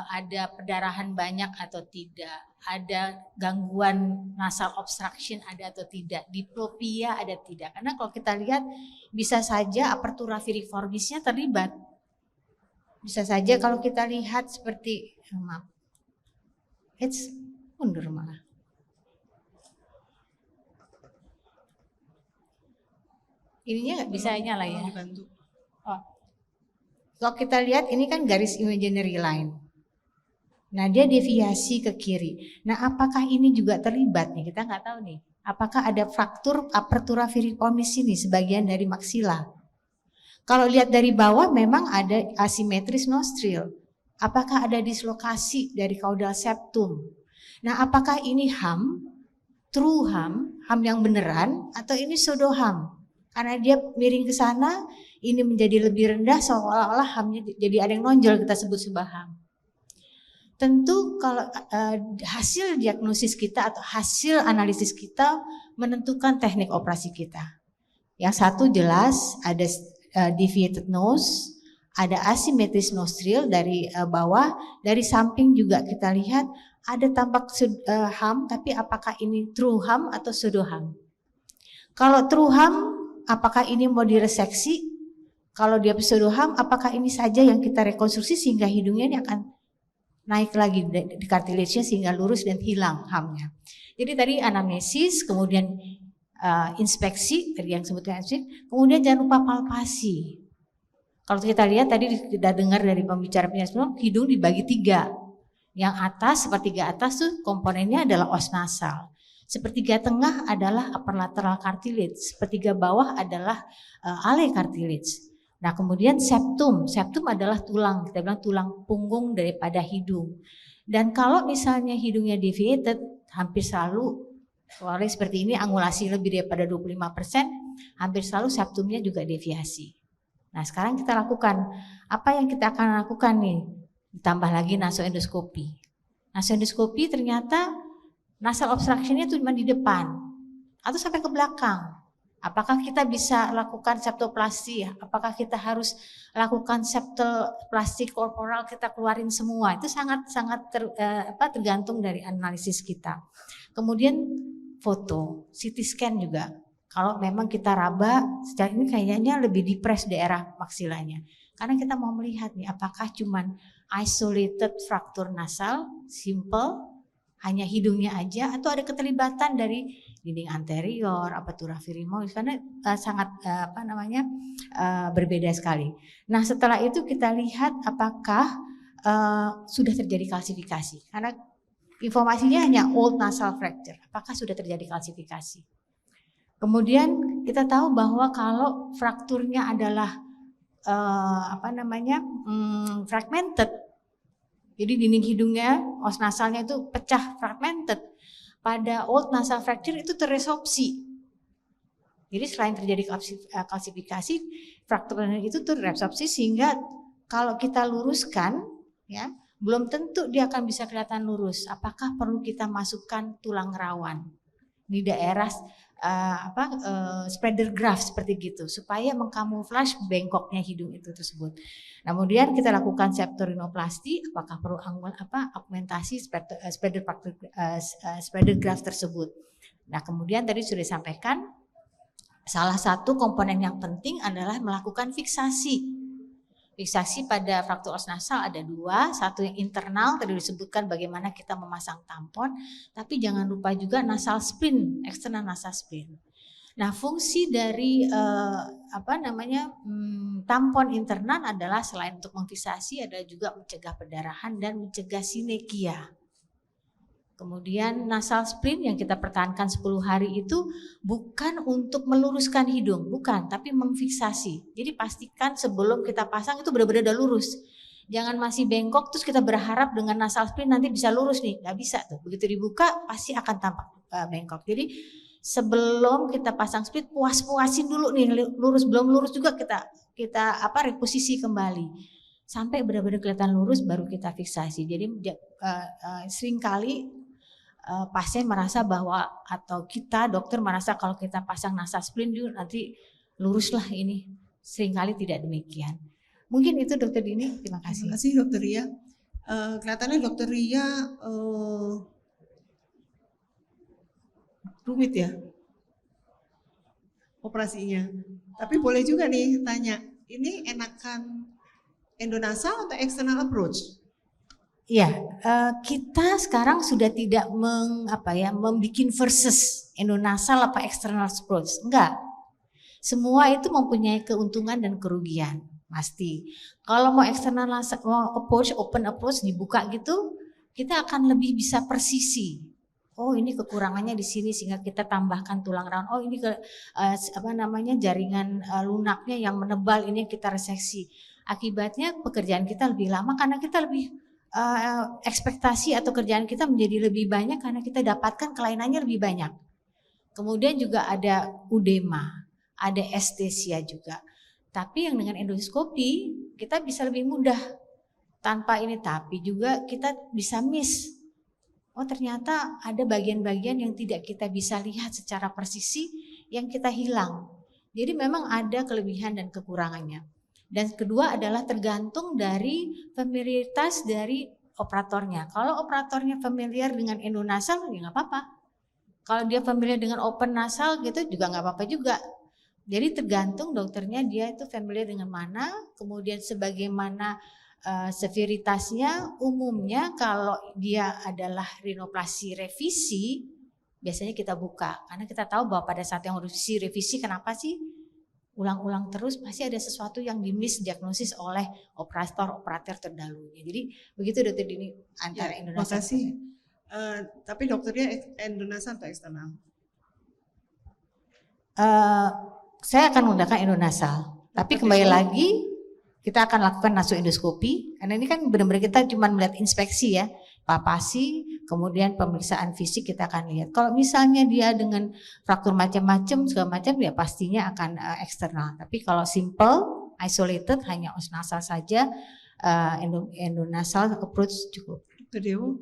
ada perdarahan banyak atau tidak, ada gangguan nasal obstruction ada atau tidak, diplopia ada tidak. Karena kalau kita lihat bisa saja apertura piriformisnya terlibat. Bisa saja kalau kita lihat seperti mundur malah. Ininya nggak bisa nyala ya. Oh. Kalau kita lihat ini kan garis imaginary line. Nah dia deviasi ke kiri. Nah apakah ini juga terlibat nih? Kita nggak tahu nih. Apakah ada fraktur apertura piriformis ini sebagian dari maksila? Kalau lihat dari bawah memang ada asimetris nostril. Apakah ada dislokasi dari caudal septum? Nah apakah ini HAM, true HAM yang beneran atau ini pseudo HAM? Karena dia miring ke sana, ini menjadi lebih rendah seolah-olah HAM-nya jadi ada yang nonjol, kita sebut sebuah HAM. Tentu kalau hasil diagnosis kita atau hasil analisis kita menentukan teknik operasi kita. Yang satu jelas ada deviated nose, ada asimetris nostril dari bawah, dari samping juga kita lihat ada tampak HAM, tapi apakah ini true HAM atau pseudo HAM? Kalau true HAM, apakah ini mau direseksi? Kalau dia pseudo HAM, apakah ini saja yang kita rekonstruksi sehingga hidungnya ini akan naik lagi di cartilage-nya sehingga lurus dan hilang HAM-nya. Jadi tadi anamnesis, kemudian inspeksi, tadi yang sebutkan kemudian jangan lupa palpasi. Kalau kita lihat tadi kita dengar dari pembicara sebelum, hidung dibagi 3. Yang atas, sepertiga atas tuh komponennya adalah os nasal. Sepertiga tengah adalah upper lateral cartilage, sepertiga bawah adalah ale cartilage. Nah kemudian septum adalah tulang, kita bilang tulang punggung daripada hidung. Dan kalau misalnya hidungnya deviated, hampir selalu, kalau seperti ini angulasi lebih daripada 25%, hampir selalu septumnya juga deviasi. Nah sekarang kita lakukan, apa yang kita akan lakukan nih? Ditambah lagi nasoendoskopi. Nasoendoskopi ternyata nasal obstruction-nya itu cuma di depan atau sampai ke belakang. Apakah kita bisa lakukan septoplasti? Apakah kita harus lakukan septoplasti korporal, kita keluarin semua? Itu sangat tergantung dari analisis kita. Kemudian foto, CT scan juga. Kalau memang kita raba, secara ini kayaknya lebih depres daerah maksilanya. Karena kita mau melihat nih, apakah cuman isolated fraktur nasal, simple, hanya hidungnya aja, atau ada keterlibatan dari dinding anterior, apertura firimoid, karena sangat berbeda sekali. Nah setelah itu kita lihat apakah sudah terjadi kalsifikasi, karena informasinya hanya old nasal fracture, apakah sudah terjadi kalsifikasi. Kemudian kita tahu bahwa kalau frakturnya adalah fragmented, jadi dinding hidungnya, os nasalnya itu pecah, fragmented. Pada old nasal fracture itu terresorpsi. Jadi selain terjadi kalsifikasi, frakturnya itu terresorpsi sehingga kalau kita luruskan, ya belum tentu dia akan bisa kelihatan lurus. Apakah perlu kita masukkan tulang rawan di daerah spreader graft seperti gitu supaya mengkamuflage bengkoknya hidung itu tersebut. Nah, kemudian kita lakukan septorinoplasti, apakah perlu augmentasi spreader graft tersebut. Nah, kemudian tadi sudah disampaikan salah satu komponen yang penting adalah melakukan fiksasi. Fiksasi pada fraktur os nasal ada dua, satu yang internal tadi disebutkan bagaimana kita memasang tampon, tapi jangan lupa juga nasal spleen, eksternal nasal spleen. Nah, fungsi dari tampon internal adalah selain untuk memfiksasi adalah juga mencegah perdarahan dan mencegah sinekia. Kemudian nasal spleen yang kita pertahankan 10 hari itu bukan untuk meluruskan hidung, bukan, tapi memfiksasi. Jadi pastikan sebelum kita pasang itu benar-benar udah lurus. Jangan masih bengkok terus kita berharap dengan nasal spleen nanti bisa lurus nih, nggak bisa tuh. Begitu dibuka pasti akan tampak bengkok. Jadi sebelum kita pasang spleen puas-puasin dulu nih lurus, belum lurus juga kita reposisi kembali. Sampai benar-benar kelihatan lurus baru kita fiksasi. Jadi seringkali pasien merasa bahwa atau kita dokter merasa kalau kita pasang nasal spleen nanti luruslah ini. Seringkali tidak demikian. Mungkin itu Dokter Dini, terima kasih. Terima kasih Dokter Ria. Kelihatannya Dokter Ria rumit ya operasinya. Tapi boleh juga nih tanya, ini enakan endonasal atau external approach? Iya, kita sekarang sudah tidak membuat versus endonasal apa external approach, enggak. Semua itu mempunyai keuntungan dan kerugian, pasti. Kalau mau external approach, open approach dibuka gitu, kita akan lebih bisa presisi. Oh ini kekurangannya di sini sehingga kita tambahkan tulang rawan. Oh ini jaringan lunaknya yang menebal ini kita reseksi. Akibatnya pekerjaan kita lebih lama karena kita lebih ekspektasi atau kerjaan kita menjadi lebih banyak karena kita dapatkan kelainannya lebih banyak. Kemudian juga ada udema, ada estesia juga. Tapi yang dengan endoskopi kita bisa lebih mudah tanpa ini, tapi juga kita bisa miss. Oh ternyata ada bagian-bagian yang tidak kita bisa lihat secara presisi yang kita hilang. Jadi memang ada kelebihan dan kekurangannya. Dan kedua adalah tergantung dari familiaritas dari operatornya. Kalau operatornya familiar dengan endonasal ya nggak apa-apa. Kalau dia familiar dengan open nasal gitu juga nggak apa-apa juga. Jadi tergantung dokternya dia itu familiar dengan mana, kemudian sebagaimana severitasnya. Umumnya kalau dia adalah rinoplasti revisi biasanya kita buka karena kita tahu bahwa pada saat yang revisi kenapa sih ulang-ulang terus pasti ada sesuatu yang dimisdiagnosis oleh operator terdahulunya. Jadi begitu Dokter Dini antara endonasal. Terima kasih. Tapi dokternya endonasal atau eksternal? Saya akan menggunakan endonasal. Tapi kembali lagi kita akan lakukan nasoendoskopi karena ini kan benar-benar kita cuma melihat inspeksi ya, palpasi, kemudian pemeriksaan fisik kita akan lihat. Kalau misalnya dia dengan fraktur macam-macam segala macam ya pastinya akan eksternal. Tapi kalau simple, isolated hanya os nasal saja, endonasal approach cukup. Dr. Dewo.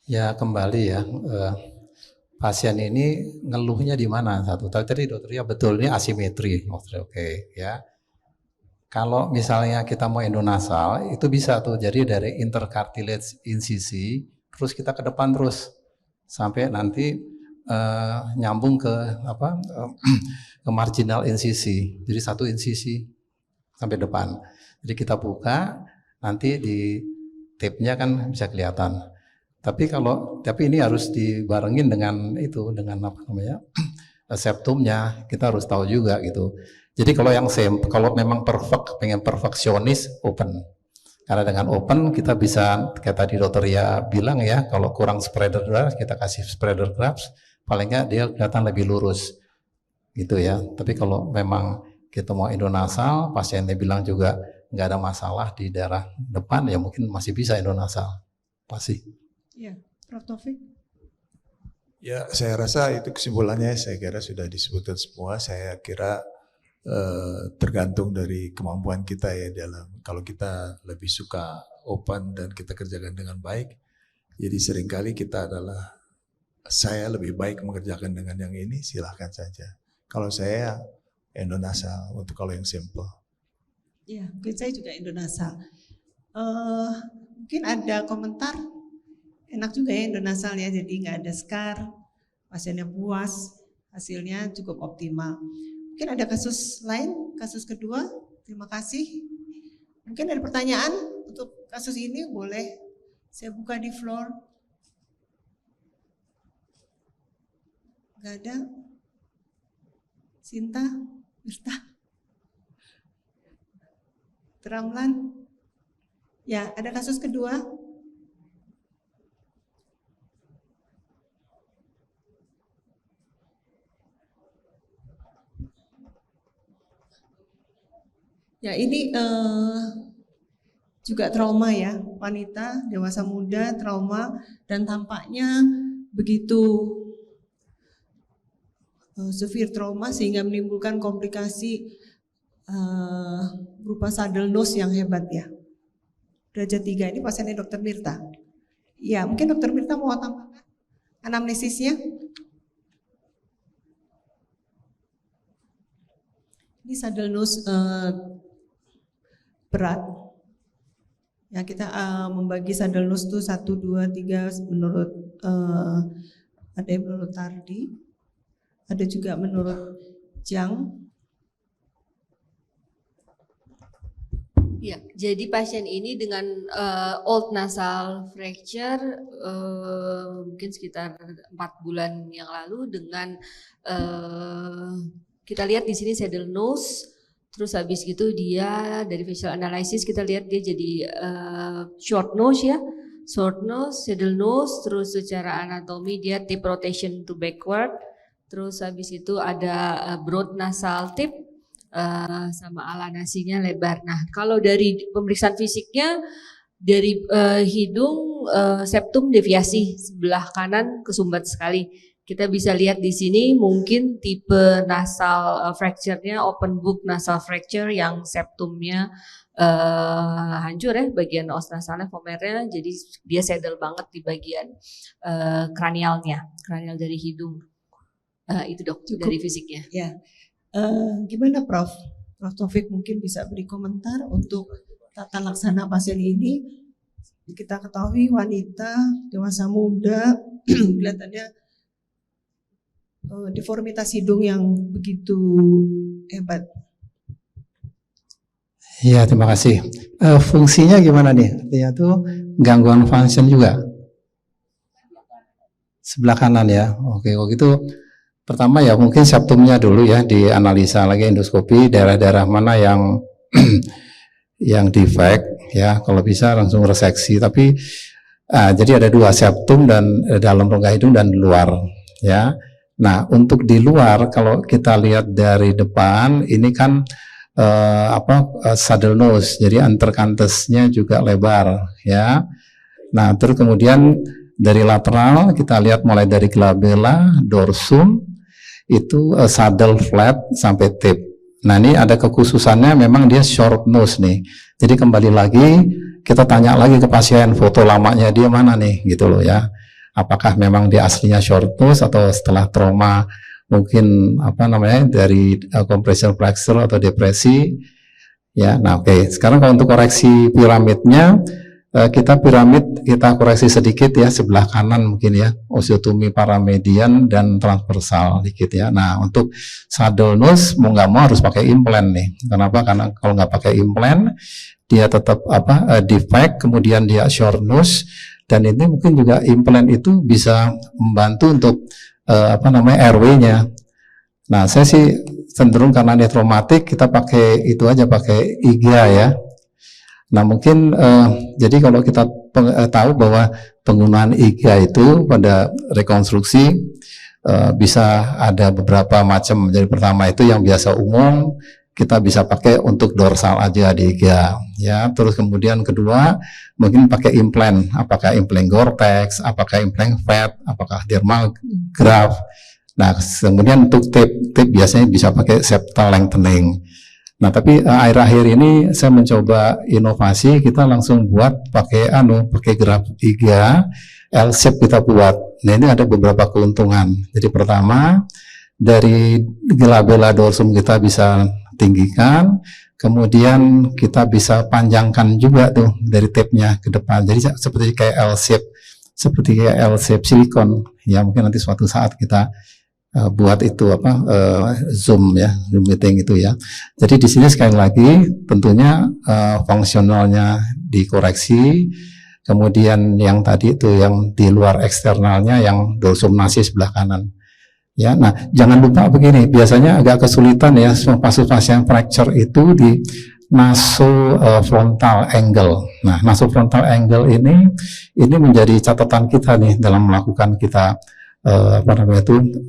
Ya kembali ya, pasien ini ngeluhnya di mana? Satu tadi dokter ya betul ini asimetri, oke ya. Kalau misalnya kita mau endonasal itu bisa tuh jadi dari intercartilage insisi terus kita ke depan terus sampai nanti nyambung ke ke marginal insisi. Jadi satu insisi sampai depan. Jadi kita buka nanti di tape-nya kan bisa kelihatan. Tapi ini harus dibarengin dengan dengan apa namanya septumnya, kita harus tahu juga gitu. Jadi kalau memang pengen perfeksionis open, karena dengan open kita bisa kayak tadi dokter ya bilang ya, kalau kurang spreader grafts kita kasih spreader grafts, paling nggak dia kelihatan lebih lurus gitu ya. Tapi kalau memang kita mau endonasal, pasiennya bilang juga nggak ada masalah di daerah depan ya mungkin masih bisa endonasal, pasti. Ya, Prof. Taufik. Ya, saya rasa itu kesimpulannya saya kira sudah disebutkan semua. Saya kira tergantung dari kemampuan kita ya dalam kalau kita lebih suka open dan kita kerjakan dengan baik. Jadi seringkali saya lebih baik mengerjakan dengan yang ini, silahkan saja. Kalau saya endonasal untuk kalau yang simple. Ya, mungkin saya juga endonasal. Mungkin ada komentar. Enak juga ya endonasal ya, jadi nggak ada scar, pasiennya puas, hasilnya cukup optimal. Mungkin ada kasus lain, kasus kedua, terima kasih. Mungkin ada pertanyaan untuk kasus ini, boleh saya buka di floor. Nggak ada? Sinta, Mirta, Teramlan. Ya, ada kasus kedua. Ya ini juga trauma ya, wanita, dewasa muda, trauma dan tampaknya begitu severe trauma sehingga menimbulkan komplikasi berupa saddle nose yang hebat ya. Derajat 3 ini pasiennya Dr. Mirta. Ya mungkin Dr. Mirta mau tambahkan anamnesisnya. Ini saddle nose berat. Ya kita membagi saddle nose itu 1, 2, 3 menurut ada yang menurut Tardi, ada juga menurut Jang. Ya, jadi pasien ini dengan old nasal fracture mungkin sekitar 4 bulan yang lalu dengan kita lihat di sini saddle nose. Terus habis gitu dia dari facial analysis kita lihat dia jadi short nose ya, short nose, saddle nose, terus secara anatomi dia tip rotation to backward, terus habis itu ada broad nasal tip sama alanasinya lebar. Nah kalau dari pemeriksaan fisiknya dari hidung septum deviasi sebelah kanan kesumbat sekali. Kita bisa lihat di sini mungkin tipe nasal fracture-nya open book nasal fracture yang septumnya hancur ya, bagian os nasalnya vomernya, jadi dia saddle banget di bagian kranialnya, kranial dari hidung. Itu dok. Cukup. Dari fisiknya. Ya, gimana Prof? Prof Taufik mungkin bisa beri komentar untuk tata laksana pasien ini. Kita ketahui wanita, dewasa muda, kelihatannya deformitas hidung yang begitu hebat. Iya, terima kasih. Fungsinya gimana nih? Artinya tuh gangguan function juga. Sebelah kanan ya. Oke, kalau gitu pertama ya mungkin septumnya dulu ya dianalisa lagi endoskopi daerah-daerah mana yang yang defect ya. Kalau bisa langsung reseksi. Tapi jadi ada 2 septum dan dalam rongga hidung dan luar ya. Nah, untuk di luar kalau kita lihat dari depan ini kan saddle nose, jadi intercanthusnya juga lebar ya. Nah, terus kemudian dari lateral kita lihat mulai dari glabella, dorsum itu saddle flat sampai tip. Nah, ini ada kekhususannya, memang dia short nose nih. Jadi kembali lagi kita tanya lagi ke pasien, foto lamanya dia mana nih gitu loh ya. Apakah memang dia aslinya short nose atau setelah trauma mungkin dari compression fracture atau depresi ya. Nah, oke. Sekarang kalau untuk koreksi piramidnya, kita koreksi sedikit ya, sebelah kanan mungkin ya, osteotomi paramedian dan transversal dikit ya. Nah, untuk saddle nose mau nggak mau harus pakai implant nih. Kenapa? Karena kalau nggak pakai implant dia tetap defect, kemudian dia short nose, dan ini mungkin juga implant itu bisa membantu untuk RW-nya. Nah, saya sih cenderung karena ini traumatik, kita pakai itu aja, pakai IGA ya. Nah, mungkin jadi kalau kita tahu bahwa penggunaan IGA itu pada rekonstruksi bisa ada beberapa macam. Jadi pertama itu yang biasa umum, kita bisa pakai untuk dorsal aja di IGA ya. Terus kemudian kedua mungkin pakai implant, apakah implant Gore-Tex, apakah implant FAT, apakah dermal graft. Nah, kemudian untuk tip biasanya bisa pakai septal lengthening. Nah, tapi akhir-akhir ini saya mencoba inovasi, kita langsung buat pakai graft IGA, L-shape kita buat. Nah, ini ada beberapa keuntungan. Jadi pertama, dari glabella dorsum kita bisa tinggikan, kemudian kita bisa panjangkan juga tuh dari tape-nya ke depan. Jadi seperti kayak L-shape silikon ya. Mungkin nanti suatu saat kita buat itu Zoom ya, Zoom meeting itu ya. Jadi di sini sekali lagi tentunya fungsionalnya dikoreksi, kemudian yang tadi itu yang di luar eksternalnya yang dorsum nasi sebelah kanan. Ya, nah jangan lupa begini, biasanya agak kesulitan ya pasien fracture itu di nasofrontal angle. Nah, nasofrontal angle ini menjadi catatan kita nih dalam melakukan kita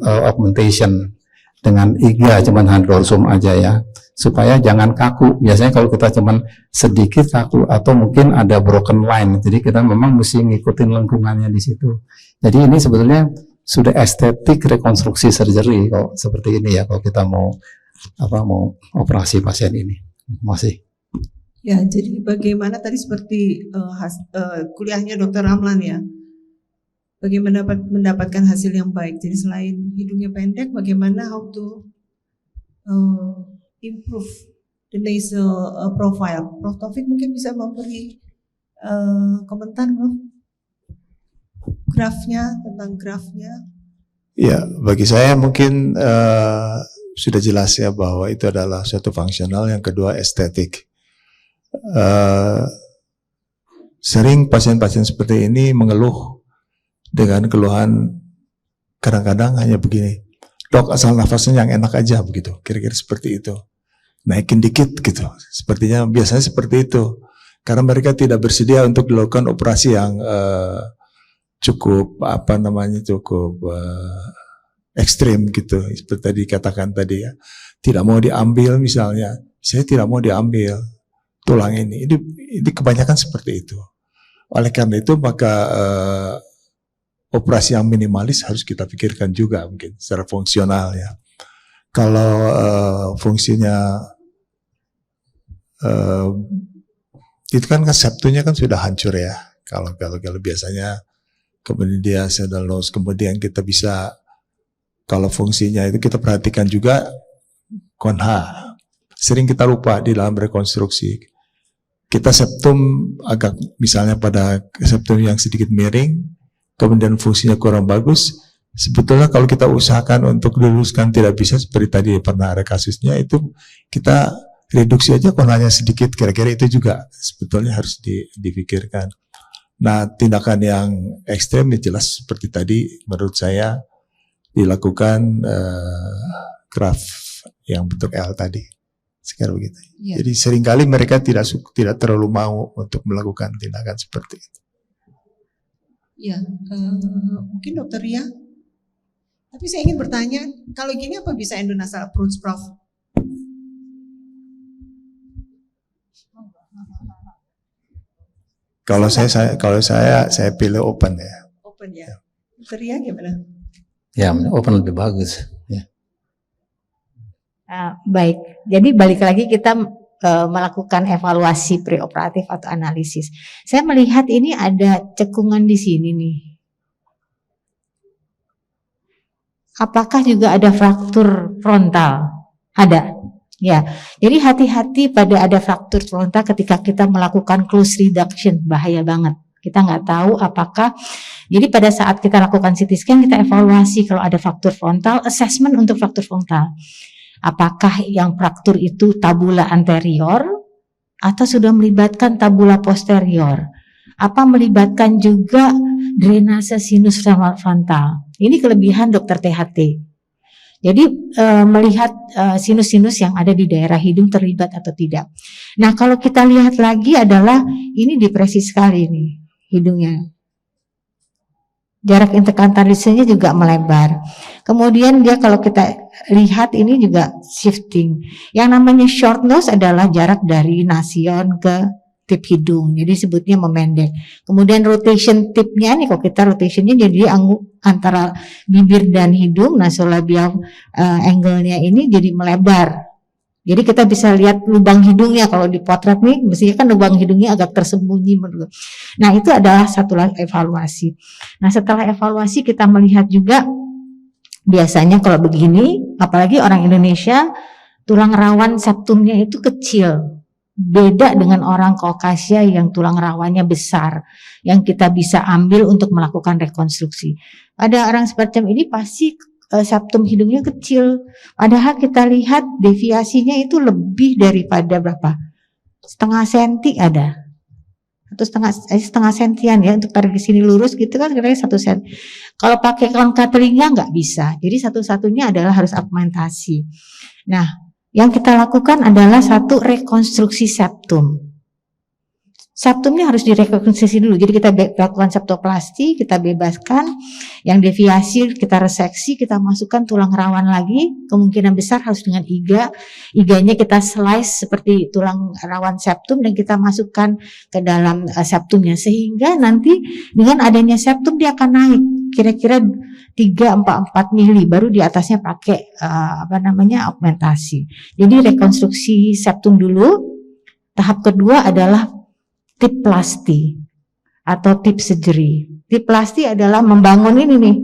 augmentation dengan IGA cuman dorsum aja ya, supaya jangan kaku. Biasanya kalau kita cuman sedikit kaku atau mungkin ada broken line, jadi kita memang mesti ngikutin lengkungannya di situ. Jadi ini sebetulnya sudah estetik rekonstruksi surgery kok seperti ini ya, kalau kita mau operasi pasien ini. Masih. Ya, jadi bagaimana tadi seperti kuliahnya Dr. Ramlan ya, bagaimana mendapatkan hasil yang baik. Jadi selain hidungnya pendek, bagaimana how to improve the nasal profile. Prof. Taufik mungkin bisa memberi komentar, Prof. Tentang grafnya. Ya, bagi saya mungkin sudah jelas ya bahwa itu adalah suatu fungsional. Yang kedua estetik. Sering pasien-pasien seperti ini mengeluh dengan keluhan kadang-kadang hanya begini, dok asal nafasnya yang enak aja begitu, kira-kira seperti itu, naikin dikit gitu, sepertinya biasanya seperti itu, karena mereka tidak bersedia untuk dilakukan operasi yang cukup ekstrim gitu, seperti tadi katakan tadi ya, tidak mau diambil misalnya, saya tidak mau diambil tulang ini kebanyakan seperti itu. Oleh karena itu maka operasi yang minimalis harus kita pikirkan juga mungkin secara fungsional ya. Kalau fungsinya itu kan septumnya kan sudah hancur ya. Kalau biasanya kemudian dia saddle nose, kemudian kita bisa kalau fungsinya itu kita perhatikan juga konha. Sering kita lupa di dalam rekonstruksi. Kita septum agak misalnya pada septum yang sedikit miring, kemudian fungsinya kurang bagus. Sebetulnya kalau kita usahakan untuk diluruskan tidak bisa seperti tadi pernah ada kasusnya, itu kita reduksi aja konanya sedikit, kira-kira itu juga sebetulnya harus dipikirkan. Nah, tindakan yang ekstrem jelas seperti tadi menurut saya dilakukan graft yang bentuk L tadi. Sekarang begitu. Ya. Jadi seringkali mereka tidak terlalu mau untuk melakukan tindakan seperti itu. Ya, mungkin Dokter Ria Tapi saya ingin bertanya, kalau gini apa bisa endonasal approach, Prof? Kalau saya pilih open ya. Open ya. Ria gimana? Ya, open lebih bagus. Ya. Baik, jadi balik lagi kita melakukan evaluasi preoperatif atau analisis. Saya melihat ini ada cekungan di sini nih. Apakah juga ada fraktur frontal? Ada. Ya, jadi hati-hati pada ada fraktur frontal ketika kita melakukan close reduction, bahaya banget. Kita nggak tahu apakah, jadi pada saat kita lakukan CT scan kita evaluasi kalau ada fraktur frontal, assessment untuk fraktur frontal. Apakah yang fraktur itu tabula anterior atau sudah melibatkan tabula posterior? Apa melibatkan juga drainase sinus frontal? Ini kelebihan dokter THT. Jadi melihat sinus-sinus yang ada di daerah hidung terlibat atau tidak. Nah kalau kita lihat lagi adalah ini depresi sekali nih hidungnya. Jarak interkanalisnya juga melebar. Kemudian dia kalau kita lihat ini juga shifting. Yang namanya short nose adalah jarak dari nasion ke tip hidung. Jadi sebutnya memendek. Kemudian rotation tipnya nih, kalau kita rotationnya jadi antara bibir dan hidung, nasolabial angle-nya ini jadi melebar. Jadi kita bisa lihat lubang hidungnya kalau dipotret nih, mestinya kan lubang hidungnya agak tersembunyi menurut. Nah itu adalah satu evaluasi. Nah setelah evaluasi kita melihat juga biasanya kalau begini, apalagi orang Indonesia, tulang rawan septumnya itu kecil. Beda dengan orang Kaukasia yang tulang rawannya besar, yang kita bisa ambil untuk melakukan rekonstruksi. Ada orang semacam ini pasti septum hidungnya kecil. Padahal kita lihat deviasinya itu lebih daripada berapa? Setengah senti ada. Atau setengah sentian ya, untuk tarik di sini lurus gitu kan kira-kira 1 senti. Kalau pakai rangka telinga nggak bisa. Jadi satu-satunya adalah harus augmentasi. Nah, yang kita lakukan adalah satu rekonstruksi septum. Septumnya harus direkonstruksi dulu. Jadi kita lakukan septoplasti, kita bebaskan. Yang deviasi kita reseksi, kita masukkan tulang rawan lagi. Kemungkinan besar harus dengan iga. Iganya kita slice seperti tulang rawan septum dan kita masukkan ke dalam septumnya. Sehingga nanti dengan adanya septum dia akan naik. Kira-kira 3-4 mili baru di atasnya pakai augmentasi. Jadi rekonstruksi septum dulu. Tahap kedua adalah tip plasti atau tip surgery. Tip plasti adalah membangun ini nih.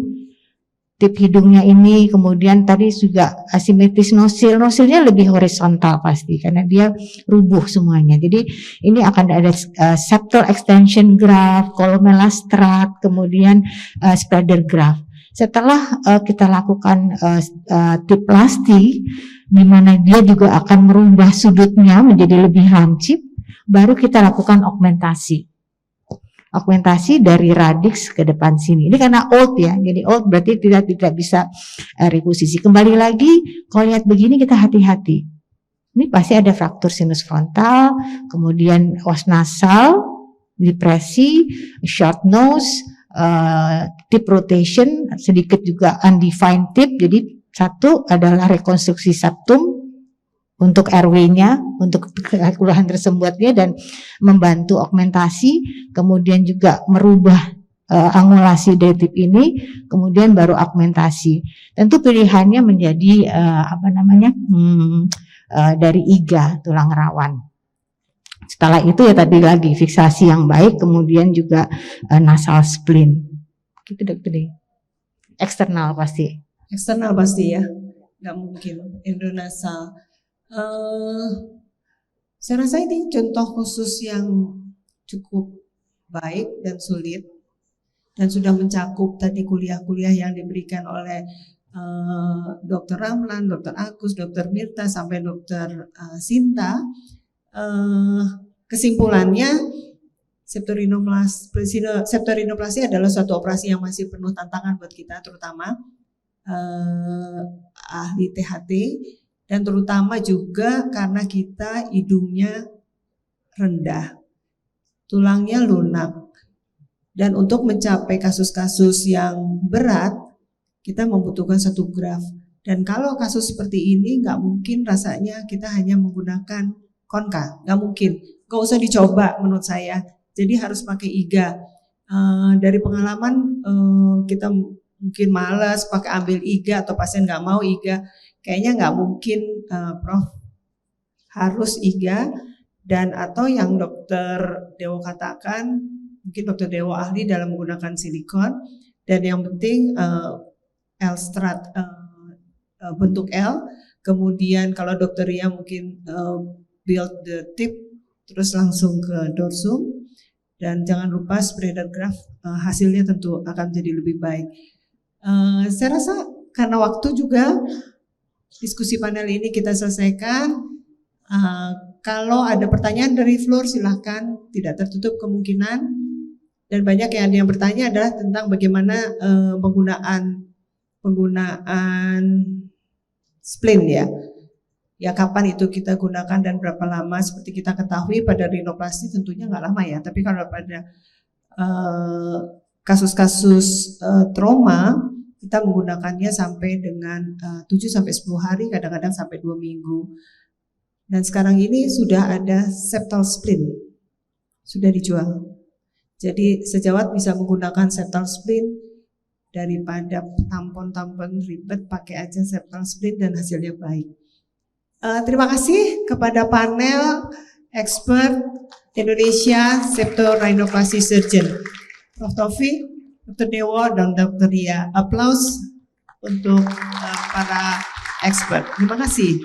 Tip hidungnya ini, kemudian tadi juga asimetris nosil. Nosilnya lebih horizontal pasti karena dia rubuh semuanya. Jadi ini akan ada septal extension graft, columelastrat, kemudian spreader graft. Setelah kita lakukan tip plasti, di mana dia juga akan merubah sudutnya menjadi lebih lancip, baru kita lakukan augmentasi. Augmentasi dari radix ke depan sini. Ini karena old ya, jadi old berarti tidak bisa reposisi. Kembali lagi, kalau lihat begini kita hati-hati. Ini pasti ada fraktur sinus frontal, kemudian os nasal, depresi, short nose, tip rotation, sedikit juga undefined tip. Jadi satu adalah rekonstruksi septum untuk airway-nya, untuk kelurahan tersumbatnya dan membantu augmentasi, kemudian juga merubah angulasi dari tip ini, kemudian baru augmentasi. Tentu pilihannya menjadi dari iga tulang rawan. Setelah itu ya tadi lagi fiksasi yang baik, kemudian juga nasal spleen. Gitu dokter. Eksternal pasti. Eksternal pasti ya, nggak mungkin endonasal. Saya rasa ini contoh khusus yang cukup baik dan sulit dan sudah mencakup tadi kuliah-kuliah yang diberikan oleh Dr. Ramlan, Dr. Agus, Dr. Mirta sampai Dr. Sinta. Kesimpulannya septorinoplasti adalah suatu operasi yang masih penuh tantangan buat kita, terutama ahli THT, dan terutama juga karena kita hidungnya rendah, tulangnya lunak, dan untuk mencapai kasus-kasus yang berat kita membutuhkan satu graf. Dan kalau kasus seperti ini nggak mungkin rasanya kita hanya menggunakan konka, nggak mungkin. Nggak usah dicoba menurut saya. Jadi harus pakai IGA. Dari pengalaman kita mungkin malas pakai ambil IGA atau pasien nggak mau IGA. Kayaknya nggak mungkin, Prof. Harus IGA dan atau yang Dokter Dewo katakan, mungkin Dokter Dewo ahli dalam menggunakan silikon. Dan yang penting L-strat bentuk L, kemudian kalau Dokter Ria mungkin build the tip, terus langsung ke dorsum, dan jangan lupa spreader graph, hasilnya tentu akan jadi lebih baik. Saya rasa karena waktu juga, diskusi panel ini kita selesaikan. Kalau ada pertanyaan dari floor silahkan, tidak tertutup kemungkinan. Dan banyak yang bertanya adalah tentang bagaimana penggunaan splint ya. Ya kapan itu kita gunakan dan berapa lama. Seperti kita ketahui pada rinoplasti tentunya nggak lama ya. Tapi kalau pada kasus-kasus trauma kita menggunakannya sampai dengan 7-10 hari, kadang-kadang sampai 2 minggu. Dan sekarang ini sudah ada septal splint, sudah dijual. Jadi sejawat bisa menggunakan septal splint daripada tampon-tampon ribet, pakai aja septal splint dan hasilnya baik. Terima kasih kepada panel expert Indonesia Septorhinoplasty Surgeon, Prof. Taufik, Dr. Dewo, dan Dr. Ria. Aplaus untuk para expert. Terima kasih.